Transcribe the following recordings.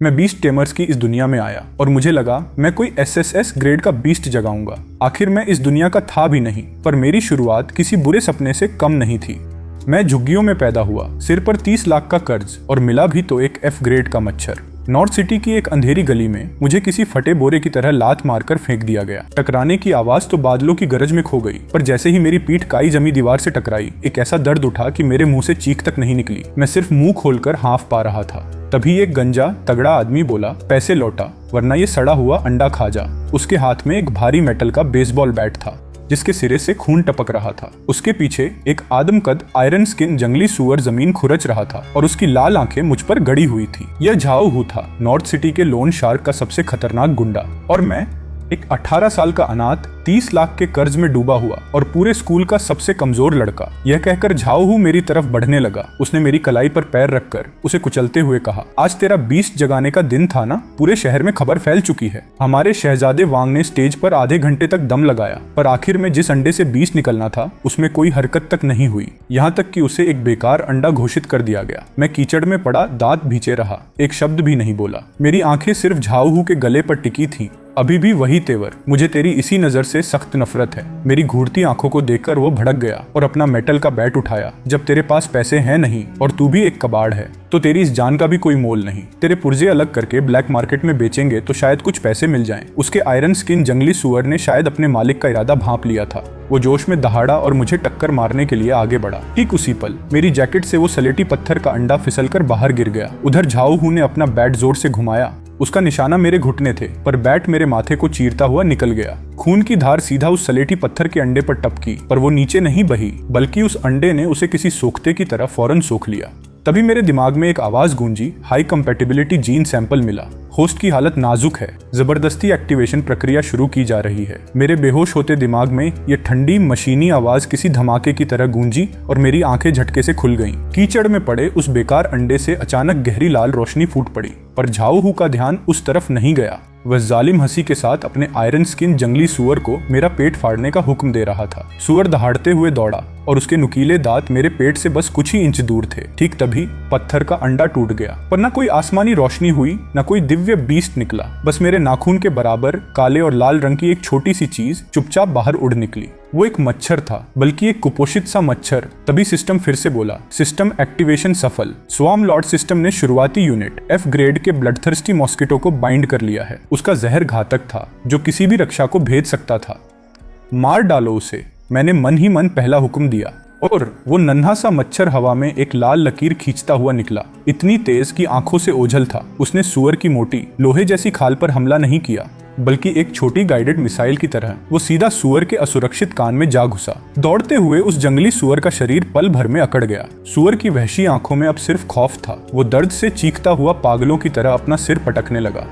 मैं beast tamers की इस दुनिया में आया और मुझे लगा मैं कोई एसएसएस ग्रेड का बीस्ट जगाऊंगा। आखिर मैं इस दुनिया का था भी नहीं, पर मेरी शुरुआत किसी बुरे सपने से कम नहीं थी। मैं झुग्गियों में पैदा हुआ, सिर पर 30 लाख का कर्ज और मिला भी तो एक एफ ग्रेड का मच्छर। नॉर्थ सिटी की एक अंधेरी गली में मुझे किसी फटे बोरे की तरह लात मारकर फेंक दिया गया। टकराने की आवाज तो बादलों की गरज में खो गई, पर जैसे ही मेरी पीठ काई जमी दीवार से टकराई, एक ऐसा दर्द उठा कि मेरे मुंह से चीख तक नहीं निकली। मैं सिर्फ मुंह खोलकर हाफ पा रहा था। तभी एक गंजा तगड़ा आदमी बोला, पैसे लौटा वरना ये सड़ा हुआ अंडा खा जा। उसके हाथ में एक भारी मेटल का बेसबॉल बैट था जिसके सिरे से खून टपक रहा था। उसके पीछे एक आदमकद आयरन स्किन जंगली सुअर जमीन खुरच रहा था और उसकी लाल आंखें मुझ पर गड़ी हुई थी। यह झाओ हू था, नॉर्थ सिटी के लोन शार्क का सबसे खतरनाक गुंडा। और मैं एक 18 साल का अनाथ, 30 लाख के कर्ज में डूबा हुआ और पूरे स्कूल का सबसे कमजोर लड़का। यह कहकर झाओ हू मेरी तरफ बढ़ने लगा। उसने मेरी कलाई पर पैर रखकर उसे कुचलते हुए कहा, आज तेरा बीस्ट जगाने का दिन था ना? पूरे शहर में खबर फैल चुकी है। हमारे शहजादे वांग ने स्टेज पर आधे घंटे तक दम लगाया, पर आखिर में जिस अंडे से बीस्ट निकलना था उसमें कोई हरकत तक नहीं हुई। यहाँ तक कि उसे एक बेकार अंडा घोषित कर दिया गया। मैं कीचड़ में पड़ा दांत भींचे रहा, एक शब्द भी नहीं बोला। मेरी आंखें सिर्फ झाओ हू के गले पर टिकी थी। अभी भी वही तेवर। मुझे तेरी इसी नजर से सख्त नफरत है। मेरी घूरती आंखों को देखकर वो भड़क गया और अपना मेटल का बैट उठाया। जब तेरे पास पैसे हैं नहीं और तू भी एक कबाड़ है तो तेरी इस जान का भी कोई मोल नहीं। तेरे पुर्जे अलग करके ब्लैक मार्केट में बेचेंगे तो शायद कुछ पैसे मिल जाएं। उसके आयरन स्किन जंगली सुअर ने शायद अपने मालिक का इरादा भांप लिया था। वो जोश में दहाड़ा और मुझे टक्कर मारने के लिए आगे बढ़ा। ठीक उसी पल मेरी जैकेट से वो सलेटी पत्थर का अंडा फिसलकर बाहर गिर गया। उधर झाओ हू ने अपना बैट जोर से घुमाया। उसका निशाना मेरे घुटने थे, पर बैट मेरे माथे को चीरता हुआ निकल गया। खून की धार सीधा उस सलेटी पत्थर के अंडे पर टपकी, पर वो नीचे नहीं बही, बल्कि उस अंडे ने उसे किसी सोखते की तरह फौरन सोख लिया। तभी मेरे दिमाग में एक आवाज गूंजी, हाई कंपैटिबिलिटी जीन सैंपल मिला। होस्ट की हालत नाजुक है। जबरदस्ती एक्टिवेशन प्रक्रिया शुरू की जा रही है। मेरे बेहोश होते दिमाग में ये ठंडी मशीनी आवाज किसी धमाके की तरह गूंजी और मेरी आंखें झटके से खुल गईं। कीचड़ में पड़े उस बेकार अंडे से अचानक गहरी लाल रोशनी फूट पड़ी, पर झाओ हू का ध्यान उस तरफ नहीं गया। वह जालिम हंसी के साथ अपने आयरन स्किन जंगली सुअर को मेरा पेट फाड़ने का हुक्म दे रहा था। सुअर दहाड़ते हुए दौड़ा और उसके नुकीले दांत मेरे पेट से बस कुछ ही इंच दूर थे। ठीक तभी पत्थर का अंडा टूट गया, पर न कोई आसमानी रोशनी हुई, न कोई दिव्य बीस्ट निकला। बस मेरे नाखून के बराबर काले और लाल रंग की एक छोटी सी चीज चुपचाप बाहर उड़ निकली। वो एक मच्छर था, बल्कि एक कुपोषित सा मच्छर। तभी सिस्टम फिर से बोला, सिस्टम एक्टिवेशन सफल। स्वार्म लॉर्ड सिस्टम ने शुरुआती यूनिट एफ ग्रेड के ब्लडथर्स्टी मॉस्किटो को बाइंड कर लिया है। उसका जहर घातक था, जो किसी भी रक्षा को भेद सकता था। मार डालो उसे, मैंने मन ही मन पहला हुक्म दिया, और वो नन्हा सा मच्छर हवा में एक लाल लकीर खींचता हुआ निकला, इतनी तेज कि आंखों से ओझल था। उसने सुअर की मोटी लोहे जैसी खाल पर हमला नहीं किया, बल्कि एक छोटी गाइडेड मिसाइल की तरह वो सीधा सुअर के असुरक्षित कान में जा घुसा। दौड़ते हुए उस जंगली सुअर का शरीर पल भर में अकड़ गया। सुअर की वहशी आंखों में अब सिर्फ खौफ था। वो दर्द से चीखता हुआ पागलों की तरह अपना सिर पटकने लगा।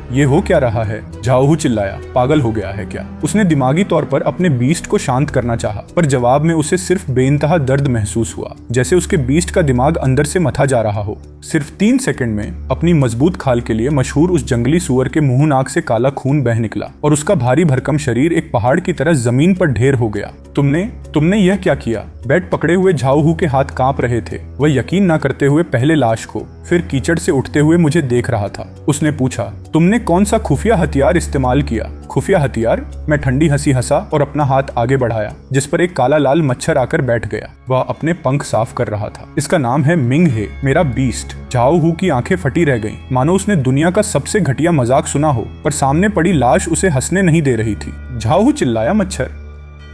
ये हो क्या रहा है? झाओ हू चिल्लाया, पागल हो गया है क्या? उसने दिमागी तौर पर अपने बीस्ट को शांत करना चाहा, पर जवाब में उसे सिर्फ बेइंतहा दर्द महसूस हुआ, जैसे उसके बीस्ट का दिमाग अंदर से मथा जा रहा हो। सिर्फ 3 सेकंड में अपनी मजबूत खाल के लिए मशहूर उस जंगली सुअर के मुंह नाक से काला खून बह निकला और उसका भारी भरकम शरीर एक पहाड़ की तरह जमीन पर ढेर हो गया। तुमने यह क्या किया? बैट पकड़े हुए झाओ हू के हाथ कांप रहे थे। वह यकीन न करते हुए पहले लाश को, फिर कीचड़ से उठते हुए मुझे देख रहा था। उसने पूछा, तुमने कौन सा खुफिया हथियार इस्तेमाल किया? खुफिया हथियार? मैं ठंडी हंसी हंसा और अपना हाथ आगे बढ़ाया, जिस पर एक काला लाल मच्छर आकर बैठ गया। वह अपने पंख साफ कर रहा था। इसका नाम है मिंग हे, मेरा बीस्ट। झाओ हू की आंखें फटी रह गईं, मानो उसने दुनिया का सबसे घटिया मजाक सुना हो, पर सामने पड़ी लाश उसे हंसने नहीं दे रही थी। झाओ हू चिल्लाया, मच्छर?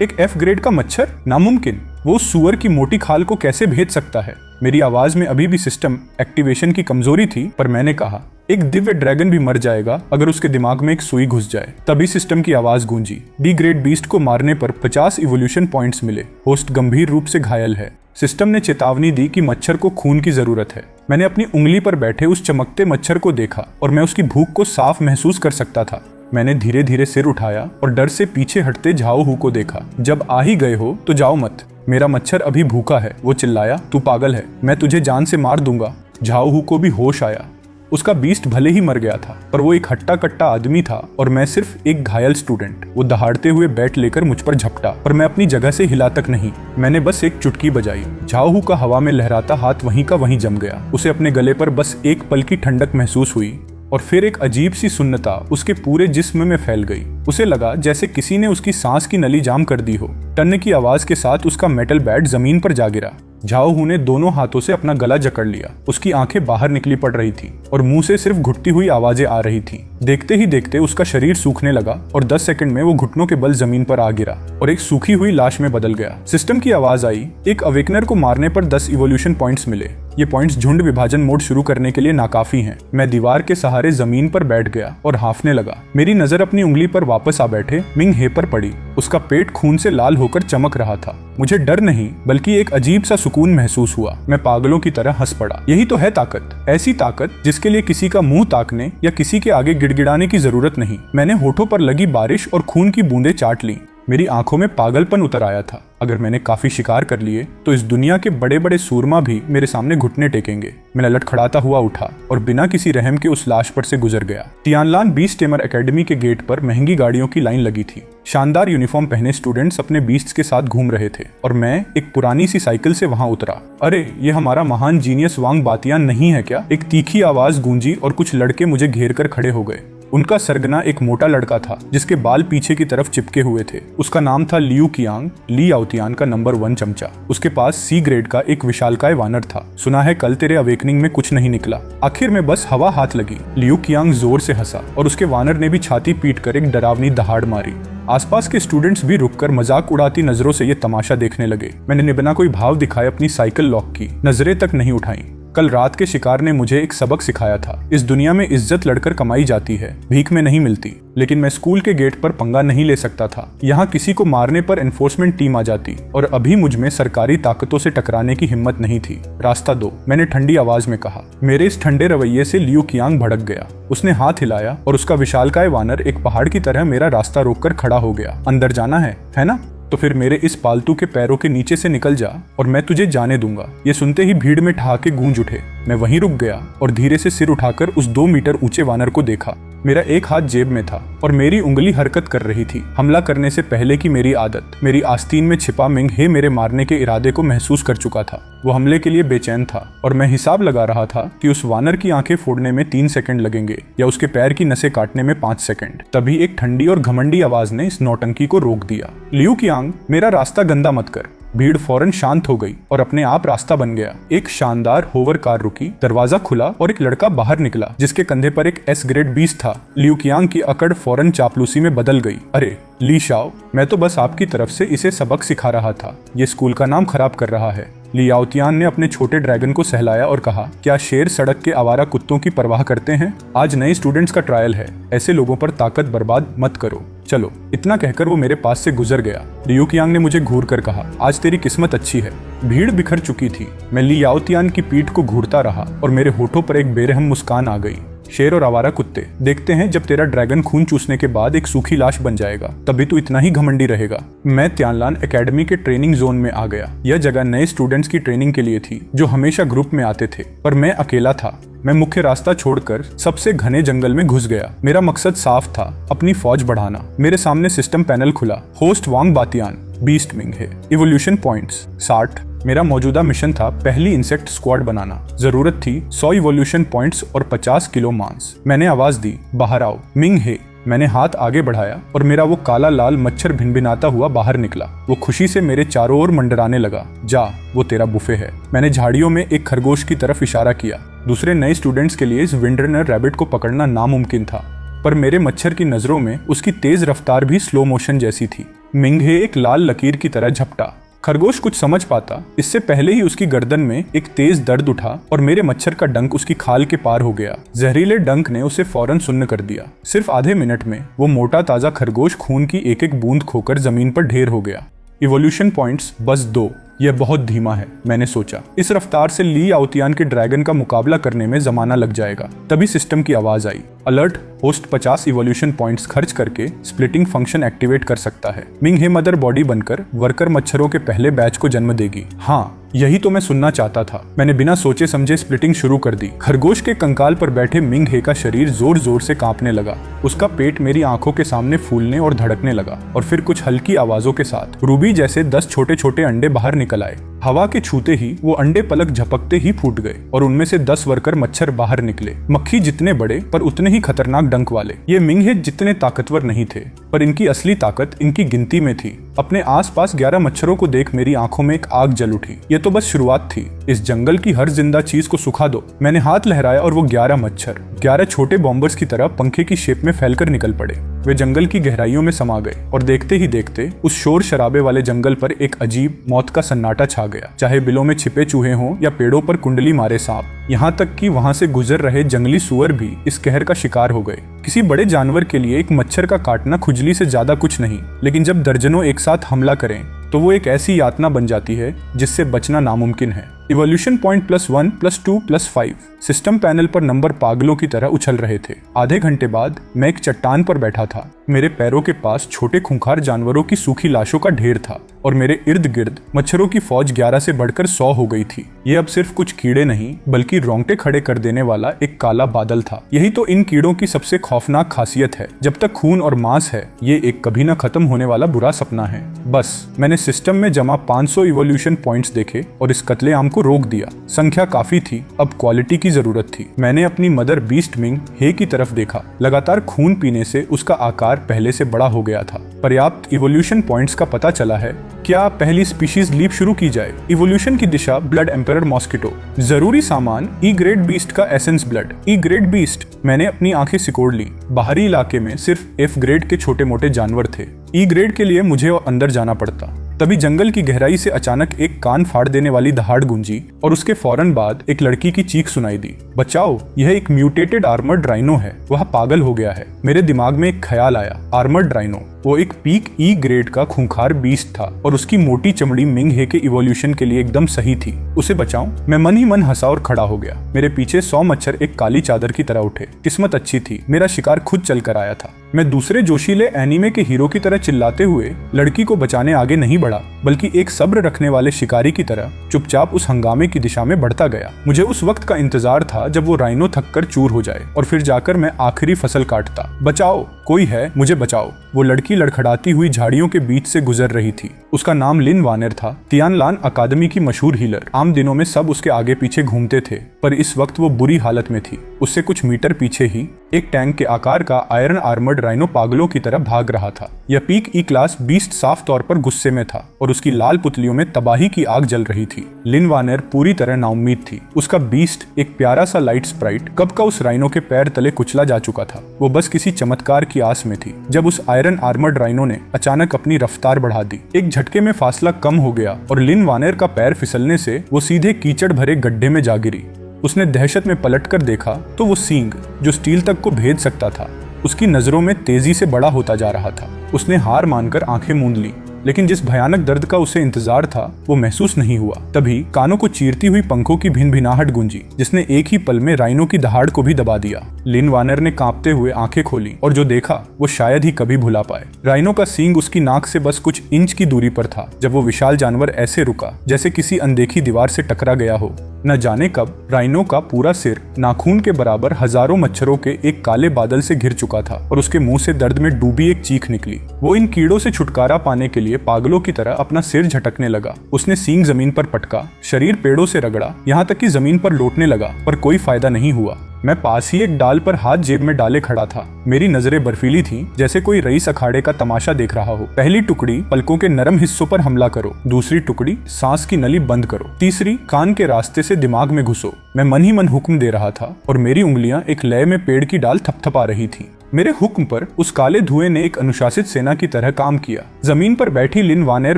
एक एफ ग्रेड का मच्छर? नामुमकिन। वो सुअर की मोटी खाल को कैसे भेज सकता है? मेरी आवाज में अभी भी सिस्टम एक्टिवेशन की कमजोरी थी, पर मैंने कहा, एक दिव्य ड्रैगन भी मर जाएगा अगर उसके दिमाग में एक सुई घुस जाए। तभी सिस्टम की आवाज गूंजी, डी ग्रेड बीस्ट को मारने पर 50 इवोल्यूशन पॉइंट्स मिले। होस्ट गंभीर रूप से घायल है। सिस्टम ने चेतावनी दी कि मच्छर को खून की जरूरत है। मैंने अपनी उंगली पर बैठे उस चमकते मच्छर को देखा और मैं उसकी भूख को साफ महसूस कर सकता था। मैंने धीरे धीरे सिर उठाया और डर से पीछे हटते झाओ हू को देखा। जब आ ही गए हो तो जाओ मत, मेरा मच्छर अभी भूखा है। वो चिल्लाया, तू पागल है, मैं तुझे जान से मार दूंगा। झाओ हू को भी होश आया। उसका बीस्ट भले ही मर गया था, पर वो एक हट्टा कट्टा आदमी था और मैं सिर्फ एक घायल स्टूडेंट। वो दहाड़ते हुए बैट लेकर मुझ पर झपटा, पर मैं अपनी जगह से हिला तक नहीं। मैंने बस एक चुटकी बजाई। झाओहू का हवा में लहराता हाथ वहीं का वहीं जम गया। उसे अपने गले पर बस एक पल की ठंडक महसूस हुई और फिर एक अजीब सी सुन्नता उसके पूरे जिस्म में फैल गई। उसे लगा जैसे किसी ने उसकी सांस की नली जाम कर दी हो। टन की आवाज के साथ उसका मेटल बैट जमीन पर जा गिरा। झाओहू ने दोनों हाथों से अपना गला जकड़ लिया। उसकी आंखें बाहर निकली पड़ रही थी और मुंह से सिर्फ घुटती हुई आवाजें आ रही थी। देखते ही देखते उसका शरीर सूखने लगा और 10 सेकंड में वो घुटनों के बल जमीन पर आ गिरा और एक सूखी हुई लाश में बदल गया। सिस्टम की आवाज आई, एक अवेकनर को मारने पर 10 इवोल्यूशन पॉइंट्स मिले। ये पॉइंट्स झुंड विभाजन मोड शुरू करने के लिए नाकाफी हैं। मैं दीवार के सहारे जमीन पर बैठ गया और हांफने लगा। मेरी नजर अपनी उंगली पर वापस आ बैठे मिंग हे पर पड़ी। उसका पेट खून से लाल होकर चमक रहा था। मुझे डर नहीं बल्कि एक अजीब सा सुकून महसूस हुआ। मैं पागलों की तरह हंस पड़ा। यही तो है ताकत, ऐसी ताकत जिसके लिए किसी का मुंह ताकने या किसी के आगे गिड़गिड़ाने की जरूरत नहीं। मैंने होठों पर लगी बारिश और खून की बूंदें चाट ली। मेरी आंखों में पागलपन उतर आया था। अगर मैंने काफी शिकार कर लिए तो इस दुनिया के बड़े बड़े सूरमा भी मेरे सामने घुटने टेकेंगे। मैं लटखड़ाता हुआ उठा और बिना किसी रहम के उस लाश पर से गुजर गया। तियानलान बीस्ट टेमर एकेडमी के गेट पर महंगी गाड़ियों की लाइन लगी थी। शानदार यूनिफॉर्म पहने स्टूडेंट्स अपने बीस्ट्स के साथ घूम रहे थे और मैं एक पुरानी सी साइकिल से वहां उतरा। अरे, ये हमारा महान जीनियस वांग बातियान नहीं है क्या? एक तीखी आवाज गूंजी और कुछ लड़के मुझे घेर कर खड़े हो गए। उनका सरगना एक मोटा लड़का था जिसके बाल पीछे की तरफ चिपके हुए थे। उसका नाम था लियू कियांग, ली आउतियान का नंबर 1 चमचा। उसके पास सी ग्रेड का एक विशालकाय वानर था। सुना है कल तेरे अवेकनिंग में कुछ नहीं निकला। आखिर में बस हवा हाथ लगी। लियू कियांग जोर से हंसा और उसके वानर ने भी छाती पीट कर एक डरावनी दहाड़ मारी। आसपास के स्टूडेंट्स भी रुककर मजाक उड़ाती नजरों से ये तमाशा देखने लगे। मैंने बिना कोई भाव दिखाए अपनी साइकिल लॉक की, नजरें तक नहीं उठाई। कल रात के शिकार ने मुझे एक सबक सिखाया था। इस दुनिया में इज्जत लड़कर कमाई जाती है, भीख में नहीं मिलती। लेकिन मैं स्कूल के गेट पर पंगा नहीं ले सकता था। यहाँ किसी को मारने पर एनफोर्समेंट टीम आ जाती और अभी मुझ में सरकारी ताकतों से टकराने की हिम्मत नहीं थी। रास्ता दो, मैंने ठंडी आवाज में कहा। मेरे इस ठंडे रवैये से लियू कियांग भड़क गया। उसने हाथ हिलाया और उसका विशालकाय वानर एक पहाड़ की तरह मेरा रास्ता रोककर खड़ा हो गया। अंदर जाना है ना? तो फिर मेरे इस पालतू के पैरों के नीचे से निकल जा और मैं तुझे जाने दूंगा। ये सुनते ही भीड़ में ठहाके गूंज उठे। मैं वहीं रुक गया और धीरे से सिर उठाकर उस 2 मीटर ऊंचे वानर को देखा। मेरा एक हाथ जेब में था और मेरी उंगली हरकत कर रही थी। हमला करने से पहले की मेरी आदत, मेरी आस्तीन में छिपा मिंग हे मेरे मारने के इरादे को महसूस कर चुका था। वो हमले के लिए बेचैन था और मैं हिसाब लगा रहा था कि उस वानर की आंखें फोड़ने में 3 सेकंड लगेंगे या उसके पैर की नसें काटने में 5 सेकंड। तभी एक ठंडी और घमंडी आवाज ने इस नौटंकी को रोक दिया। लियू कियांग, मेरा रास्ता गंदा मत कर। भीड़ फौरन शांत हो गई और अपने आप रास्ता बन गया। एक शानदार होवर कार रुकी, दरवाजा खुला और एक लड़का बाहर निकला जिसके कंधे पर एक एस ग्रेड बीस्ट था। लियू कियांग की अकड़ फौरन चापलूसी में बदल गई। अरे ली शाओ, मैं तो बस आपकी तरफ से इसे सबक सिखा रहा था। ये स्कूल का नाम खराब कर रहा है। ली आउतियान ने अपने छोटे ड्रैगन को सहलाया और कहा, क्या शेर सड़क के आवारा कुत्तों की परवाह करते हैं? आज नए स्टूडेंट्स का ट्रायल है, ऐसे लोगों पर ताकत बर्बाद मत करो। चलो। इतना कहकर वो मेरे पास से गुजर गया। लियू कियांग ने मुझे घूर कर कहा, आज तेरी किस्मत अच्छी है। भीड़ बिखर चुकी थी। मैं ली आउतियान की पीठ को घूरता रहा और मेरे होठों पर एक बेरहम मुस्कान आ गई। शेर और आवारा कुत्ते, देखते हैं जब तेरा ड्रैगन खून चूसने के बाद एक सूखी लाश बन जाएगा, तभी तू इतना ही घमंडी रहेगा। मैं तियानलान एकेडमी के ट्रेनिंग जोन में आ गया। यह जगह नए स्टूडेंट्स की ट्रेनिंग के लिए थी जो हमेशा ग्रुप में आते थे, पर मैं अकेला था। मैं मुख्य रास्ता छोड़कर सबसे घने जंगल में घुस गया। मेरा मकसद साफ था, अपनी फौज बढ़ाना। मेरे सामने सिस्टम पैनल खुला। होस्ट वांग बातियान, बीस्ट मिंग है, इवोल्यूशन पॉइंट्स 60। मेरा मौजूदा मिशन था पहली इंसेक्ट स्क्वाड बनाना। जरूरत थी 100 इवोल्यूशन पॉइंट्स और 50 किलो मांस। मैंने आवाज दी, बाहर आओ। मिंग हे। मैंने हाथ आगे बढ़ाया और मेरा वो काला लाल मच्छर भिनभिनाता हुआ बाहर निकला। वो खुशी से मेरे चारों ओर मंडराने लगा। जा, वो तेरा बुफे है। मैंने झाड़ियों में एक खरगोश की तरफ इशारा किया। दूसरे नए स्टूडेंट्स के लिए इस विंडरनर रैबिट को पकड़ना नामुमकिन था, पर मेरे मच्छर की नजरों में उसकी तेज रफ्तार भी स्लो मोशन जैसी थी। मिंग हे एक लाल लकीर की तरह झपटा। खरगोश कुछ समझ पाता इससे पहले ही उसकी गर्दन में एक तेज दर्द उठा और मेरे मच्छर का डंक उसकी खाल के पार हो गया। जहरीले डंक ने उसे फौरन सुन्न कर दिया। सिर्फ आधे मिनट में वो मोटा ताजा खरगोश खून की एक एक बूंद खोकर जमीन पर ढेर हो गया। इवोल्यूशन पॉइंट्स बस 2। यह बहुत धीमा है, मैंने सोचा। इस रफ्तार से ली आउतियान के ड्रैगन का मुकाबला करने में जमाना लग जाएगा। तभी सिस्टम की आवाज आई, अलर्ट, होस्ट 50 इवोल्यूशन पॉइंट्स खर्च करके स्प्लिटिंग फंक्शन एक्टिवेट कर सकता है। मिंग हे मदर बॉडी बनकर वर्कर मच्छरों के पहले बैच को जन्म देगी। हाँ, यही तो मैं सुनना चाहता था। मैंने बिना सोचे समझे स्प्लिटिंग शुरू कर दी। खरगोश के कंकाल पर बैठे मिंग हे का शरीर जोर जोर से कांपने लगा। उसका पेट मेरी आंखों के सामने फूलने और धड़कने लगा और फिर कुछ हल्की आवाजों के साथ रूबी जैसे 10 छोटे छोटे अंडे बाहर निकल आए। हवा के छूते ही वो अंडे पलक झपकते ही फूट गए और उनमें से 10 वर्कर मच्छर बाहर निकले। मक्खी जितने बड़े पर उतने ही खतरनाक डंक वाले। ये मिंग हे जितने ताकतवर नहीं थे, पर इनकी असली ताकत इनकी गिनती में थी। अपने आसपास 11 मच्छरों को देख मेरी आंखों में एक आग जल उठी। ये तो बस शुरुआत थी। इस जंगल की हर जिंदा चीज को सुखा दो। मैंने हाथ लहराया और वो 11 मच्छर 11 छोटे बॉम्बर्स की तरह पंखे की शेप में फैलकर निकल पड़े। वे जंगल की गहराइयों में समा गए और देखते ही देखते उस शोर शराबे वाले जंगल पर एक अजीब मौत का सन्नाटा छा गया। चाहे बिलों में छिपे चूहे हों या पेड़ों पर कुंडली मारे सांप, यहाँ तक कि वहां से गुजर रहे जंगली सुअर भी इस कहर का शिकार हो गए। किसी बड़े जानवर के लिए एक मच्छर का काटना खुजली से ज्यादा कुछ नहीं, लेकिन जब दर्जनों एक साथ हमला करें तो वो एक ऐसी यातना बन जाती है जिससे बचना नामुमकिन है। इवोल्यूशन पॉइंट +1 +2 +5 सिस्टम पैनल पर नंबर पागलों की तरह उछल रहे थे। आधे घंटे बाद मैं एक चट्टान पर बैठा था। मेरे पैरों के पास छोटे खूंखार जानवरों की सूखी लाशों का ढेर था और मेरे इर्द गिर्द मच्छरों की फौज 11 से बढ़कर 100 हो गई थी। ये अब सिर्फ कुछ कीड़े नहीं बल्कि रोंगटे खड़े कर देने वाला एक काला बादल था। यही तो इन कीड़ों की सबसे खौफनाक खासियत है। जब तक खून और मांस है, ये एक कभी न खत्म होने वाला बुरा सपना है। बस मैंने सिस्टम में जमा 500 इवोल्यूशन पॉइंट्स देखे और इस कत्लेआम को रोक दिया। संख्या काफी थी, अब क्वालिटी की जरूरत थी। मैंने अपनी मदर बीस्ट मिंग हे की तरफ देखा। लगातार खून पीने से उसका आकार पहले से बड़ा हो गया था। पर्याप्त इवोल्यूशन पॉइंट्स का पता चला है। क्या पहली स्पीशीज लीप शुरू की जाए? इवोल्यूशन की दिशा ब्लड एम्परर मॉस्किटो। जरूरी सामान ई ग्रेड बीस्ट का एसेंस ब्लड। ई ग्रेड बीस्ट। मैंने अपनी आंखें सिकोड़ ली। बाहरी इलाके में सिर्फ एफ ग्रेड के छोटे मोटे जानवर थे। ई ग्रेड के लिए मुझे अंदर जाना पड़ता। तभी जंगल की गहराई से अचानक एक कान फाड़ देने वाली दहाड़ गूंजी और उसके फौरन बाद एक लड़की की चीख सुनाई दी। बचाओ, यह एक म्यूटेटेड आर्मर्ड राइनो है। वह पागल हो गया है। मेरे दिमाग में एक ख्याल आया। आर्मर्ड राइनो, वो एक पीक ई ग्रेड का खूंखार बीस्ट था और उसकी मोटी चमड़ी मिंग हे के इवोल्यूशन के लिए एकदम सही थी। उसे बचाऊं? मैं मन ही मन हंसा और खड़ा हो गया। मेरे पीछे 100 मच्छर एक काली चादर की तरह उठे। किस्मत अच्छी थी, मेरा शिकार खुद चल कर आया था। मैं दूसरे जोशीले एनीमे के हीरो की तरह चिल्लाते हुए लड़की को बचाने आगे नहीं बढ़ा, बल्कि एक सब्र रखने वाले शिकारी की तरह चुपचाप उस हंगामे की दिशा में बढ़ता गया। मुझे उस वक्त का इंतजार था जब वो राइनो थककर चूर हो जाए और फिर जाकर मैं आखिरी फसल काटता। बचाओ, कोई है, मुझे बचाओ। वो लड़की लड़खड़ाती हुई झाड़ियों के बीच से गुजर रही थी। उसका नाम लिन वानेर था। तियानलान अकादमी की मशहूर हीलर। आम दिनों में सब उसके आगे पीछे घूमते थे, पर इस वक्त वो बुरी हालत में थी। उससे कुछ मीटर पीछे ही एक टैंक के आकार का आयरन आर्मर्ड राइनो पागलों की तरह भाग रहा था। यह पीक ई क्लास बीस्ट साफ तौर पर गुस्से में था और उसकी लाल पुतलियों में तबाही की आग जल रही थी। लिन वानेर पूरी तरह नाउम्मीद थी। उसका बीस्ट, एक प्यारा सा लाइट स्प्राइट, कब का उस राइनो के पैर तले कुचला जा चुका था। वो बस किसी चमत्कार की आस में थी जब उस आयरन आर्मर्ड राइनो ने अचानक अपनी रफ्तार बढ़ा दी। एक झटके में फासला कम हो गया और लिन वानेर का पैर फिसलने से वो सीधे कीचड़ भरे गड्ढे में जा गिरी। उसने दहशत में पलटकर देखा तो वो सींग, जो स्टील तक को भेद सकता था, उसकी नजरों में तेजी से बड़ा होता जा रहा था। उसने हार मानकर आंखें मूंद ली, लेकिन जिस भयानक दर्द का उसे इंतजार था वो महसूस नहीं हुआ। तभी कानों को चीरती हुई पंखों की भिनभिनाहट गूंजी, जिसने एक ही पल में राइनो की दहाड़ को भी दबा दिया। लिन वानर ने कांपते हुए आंखें खोली और जो देखा वो शायद ही कभी भुला पाए। राइनो का सींग उसकी नाक से बस कुछ इंच की दूरी पर था जब वो विशाल जानवर ऐसे रुका जैसे किसी अनदेखी दीवार से टकरा गया हो। न जाने कब राइनो का पूरा सिर नाखून के बराबर हजारों मच्छरों के एक काले बादल से घिर चुका था और उसके मुंह से दर्द में डूबी एक चीख निकली। वो इन कीड़ों से छुटकारा पाने के लिए पागलों की तरह अपना सिर झटकने लगा। उसने सींग जमीन पर पटका, शरीर पेड़ों से रगड़ा, यहाँ तक कि जमीन पर लौटने लगा, पर कोई फायदा नहीं हुआ। मैं पास ही एक डाल पर हाथ जेब में डाले खड़ा था। मेरी नजरें बर्फीली थीं, जैसे कोई रईस अखाड़े का तमाशा देख रहा हो। पहली टुकड़ी पलकों के नरम हिस्सों पर हमला करो, दूसरी टुकड़ी सांस की नली बंद करो, तीसरी कान के रास्ते से दिमाग में घुसो। मैं मन ही मन हुक्म दे रहा था और मेरी उंगलियां एक लय में पेड़ की डाल थपथपा रही थी। मेरे हुक्म पर उस काले धुएं ने एक अनुशासित सेना की तरह काम किया। जमीन पर बैठी लिन वानेर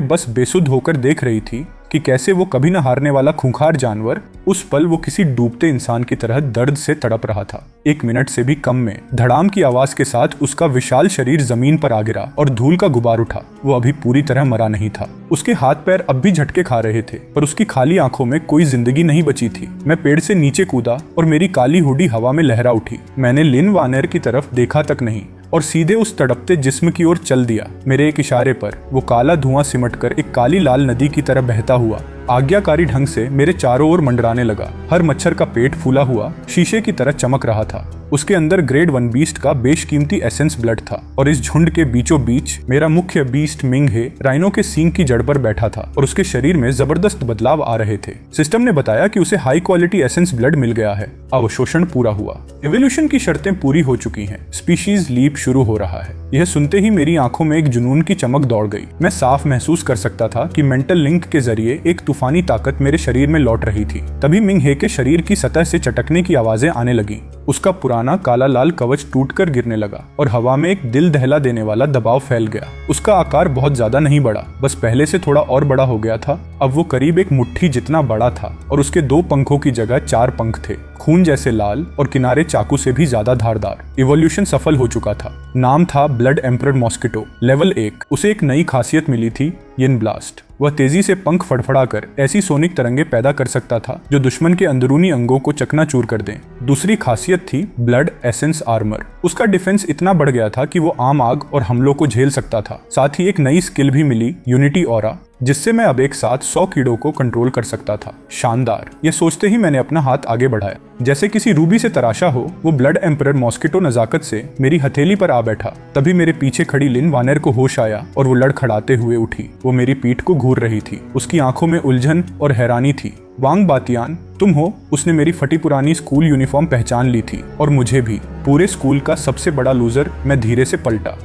बस बेसुध होकर देख रही थी कि कैसे वो कभी न हारने वाला खूंखार जानवर उस पल वो किसी डूबते इंसान की तरह दर्द से तड़प रहा था। 1 मिनट से भी कम में धड़ाम की आवाज के साथ उसका विशाल शरीर जमीन पर आ गिरा और धूल का गुबार उठा। वो अभी पूरी तरह मरा नहीं था। उसके हाथ पैर अब भी झटके खा रहे थे, पर उसकी खाली आंखों में कोई जिंदगी नहीं बची थी। मैं पेड़ से नीचे कूदा और मेरी काली हुडी हवा में लहरा उठी। मैंने लिन वानेर की तरफ देखा तक नहीं और सीधे उस तड़पते जिस्म की ओर चल दिया। मेरे एक इशारे पर वो काला धुआं सिमटकर एक काली लाल नदी की तरह बहता हुआ आज्ञाकारी ढंग से मेरे चारों ओर मंडराने लगा। हर मच्छर का पेट फूला हुआ शीशे की तरह चमक रहा था। उसके अंदर ग्रेड 1 बीस्ट का बेशकीमती एसेंस ब्लड था और इस झुंड के बीचों बीच मेरा मुख्य बीस्ट मिंग हे राइनो के सींग की जड़ पर बैठा था और उसके शरीर में जबरदस्त बदलाव आ रहे थे। सिस्टम ने बताया कि उसे हाई क्वालिटी एसेंस ब्लड मिल गया है। अवशोषण पूरा हुआ, एवोल्यूशन की शर्तें पूरी हो चुकी हैं, स्पीशीज लीप शुरू हो रहा है। यह सुनते ही मेरी आंखों में एक जुनून की चमक दौड़ गई। मैं साफ महसूस कर सकता था कि मेंटल लिंक के जरिए एक तूफानी ताकत मेरे शरीर में लौट रही थी। तभी मिंग हे के शरीर की सतह से चटकने की आवाजें आने लगी। उसका पुराना काला लाल कवच टूटकर गिरने लगा और हवा में एक दिल दहला देने वाला दबाव फैल गया। उसका आकार बहुत ज्यादा नहीं बढ़ा, बस पहले से थोड़ा और बड़ा हो गया था। अब वो करीब एक मुट्ठी जितना बड़ा था और उसके 2 पंखों की जगह 4 पंख थे, खून जैसे लाल और किनारे चाकू से भी ज्यादा धारदार। इवोल्यूशन सफल हो चुका था। नाम था ब्लड एम्परर मॉस्किटो। लेवल 1। उसे एक नई खासियत मिली थी, यिन ब्लास्ट। वह तेजी से पंख फड़फड़ाकर ऐसी सोनिक तरंगे पैदा कर सकता था जो दुश्मन के अंदरूनी अंगों को चकनाचूर कर दें। दूसरी खासियत थी ब्लड एसेंस आर्मर। उसका डिफेंस इतना बढ़ गया था कि वो आम आग और हमलों को झेल सकता था। साथ ही एक नई स्किल भी मिली, यूनिटी ऑरा, जिससे मैं अब एक साथ 100 कीड़ों को कंट्रोल कर सकता था। शानदार। यह सोचते ही मैंने अपना हाथ आगे बढ़ाया। जैसे किसी रूबी से तराशा हो, वो ब्लड एम्परर मॉस्किटो नजाकत से मेरी हथेली पर आ बैठा। तभी मेरे पीछे खड़ी लिन वानेर को होश आया और वो लड़खड़ाते हुए उठी। वो मेरी पीठ को घूर रही थी। उसकी आंखों में उलझन और हैरानी थी। वांग बातियान, तुम हो? उसने मेरी फटी पुरानी स्कूल यूनिफॉर्म पहचान ली थी और मुझे भी। पूरे स्कूल का सबसे बड़ा लूजर मैं धीरे से पलटा।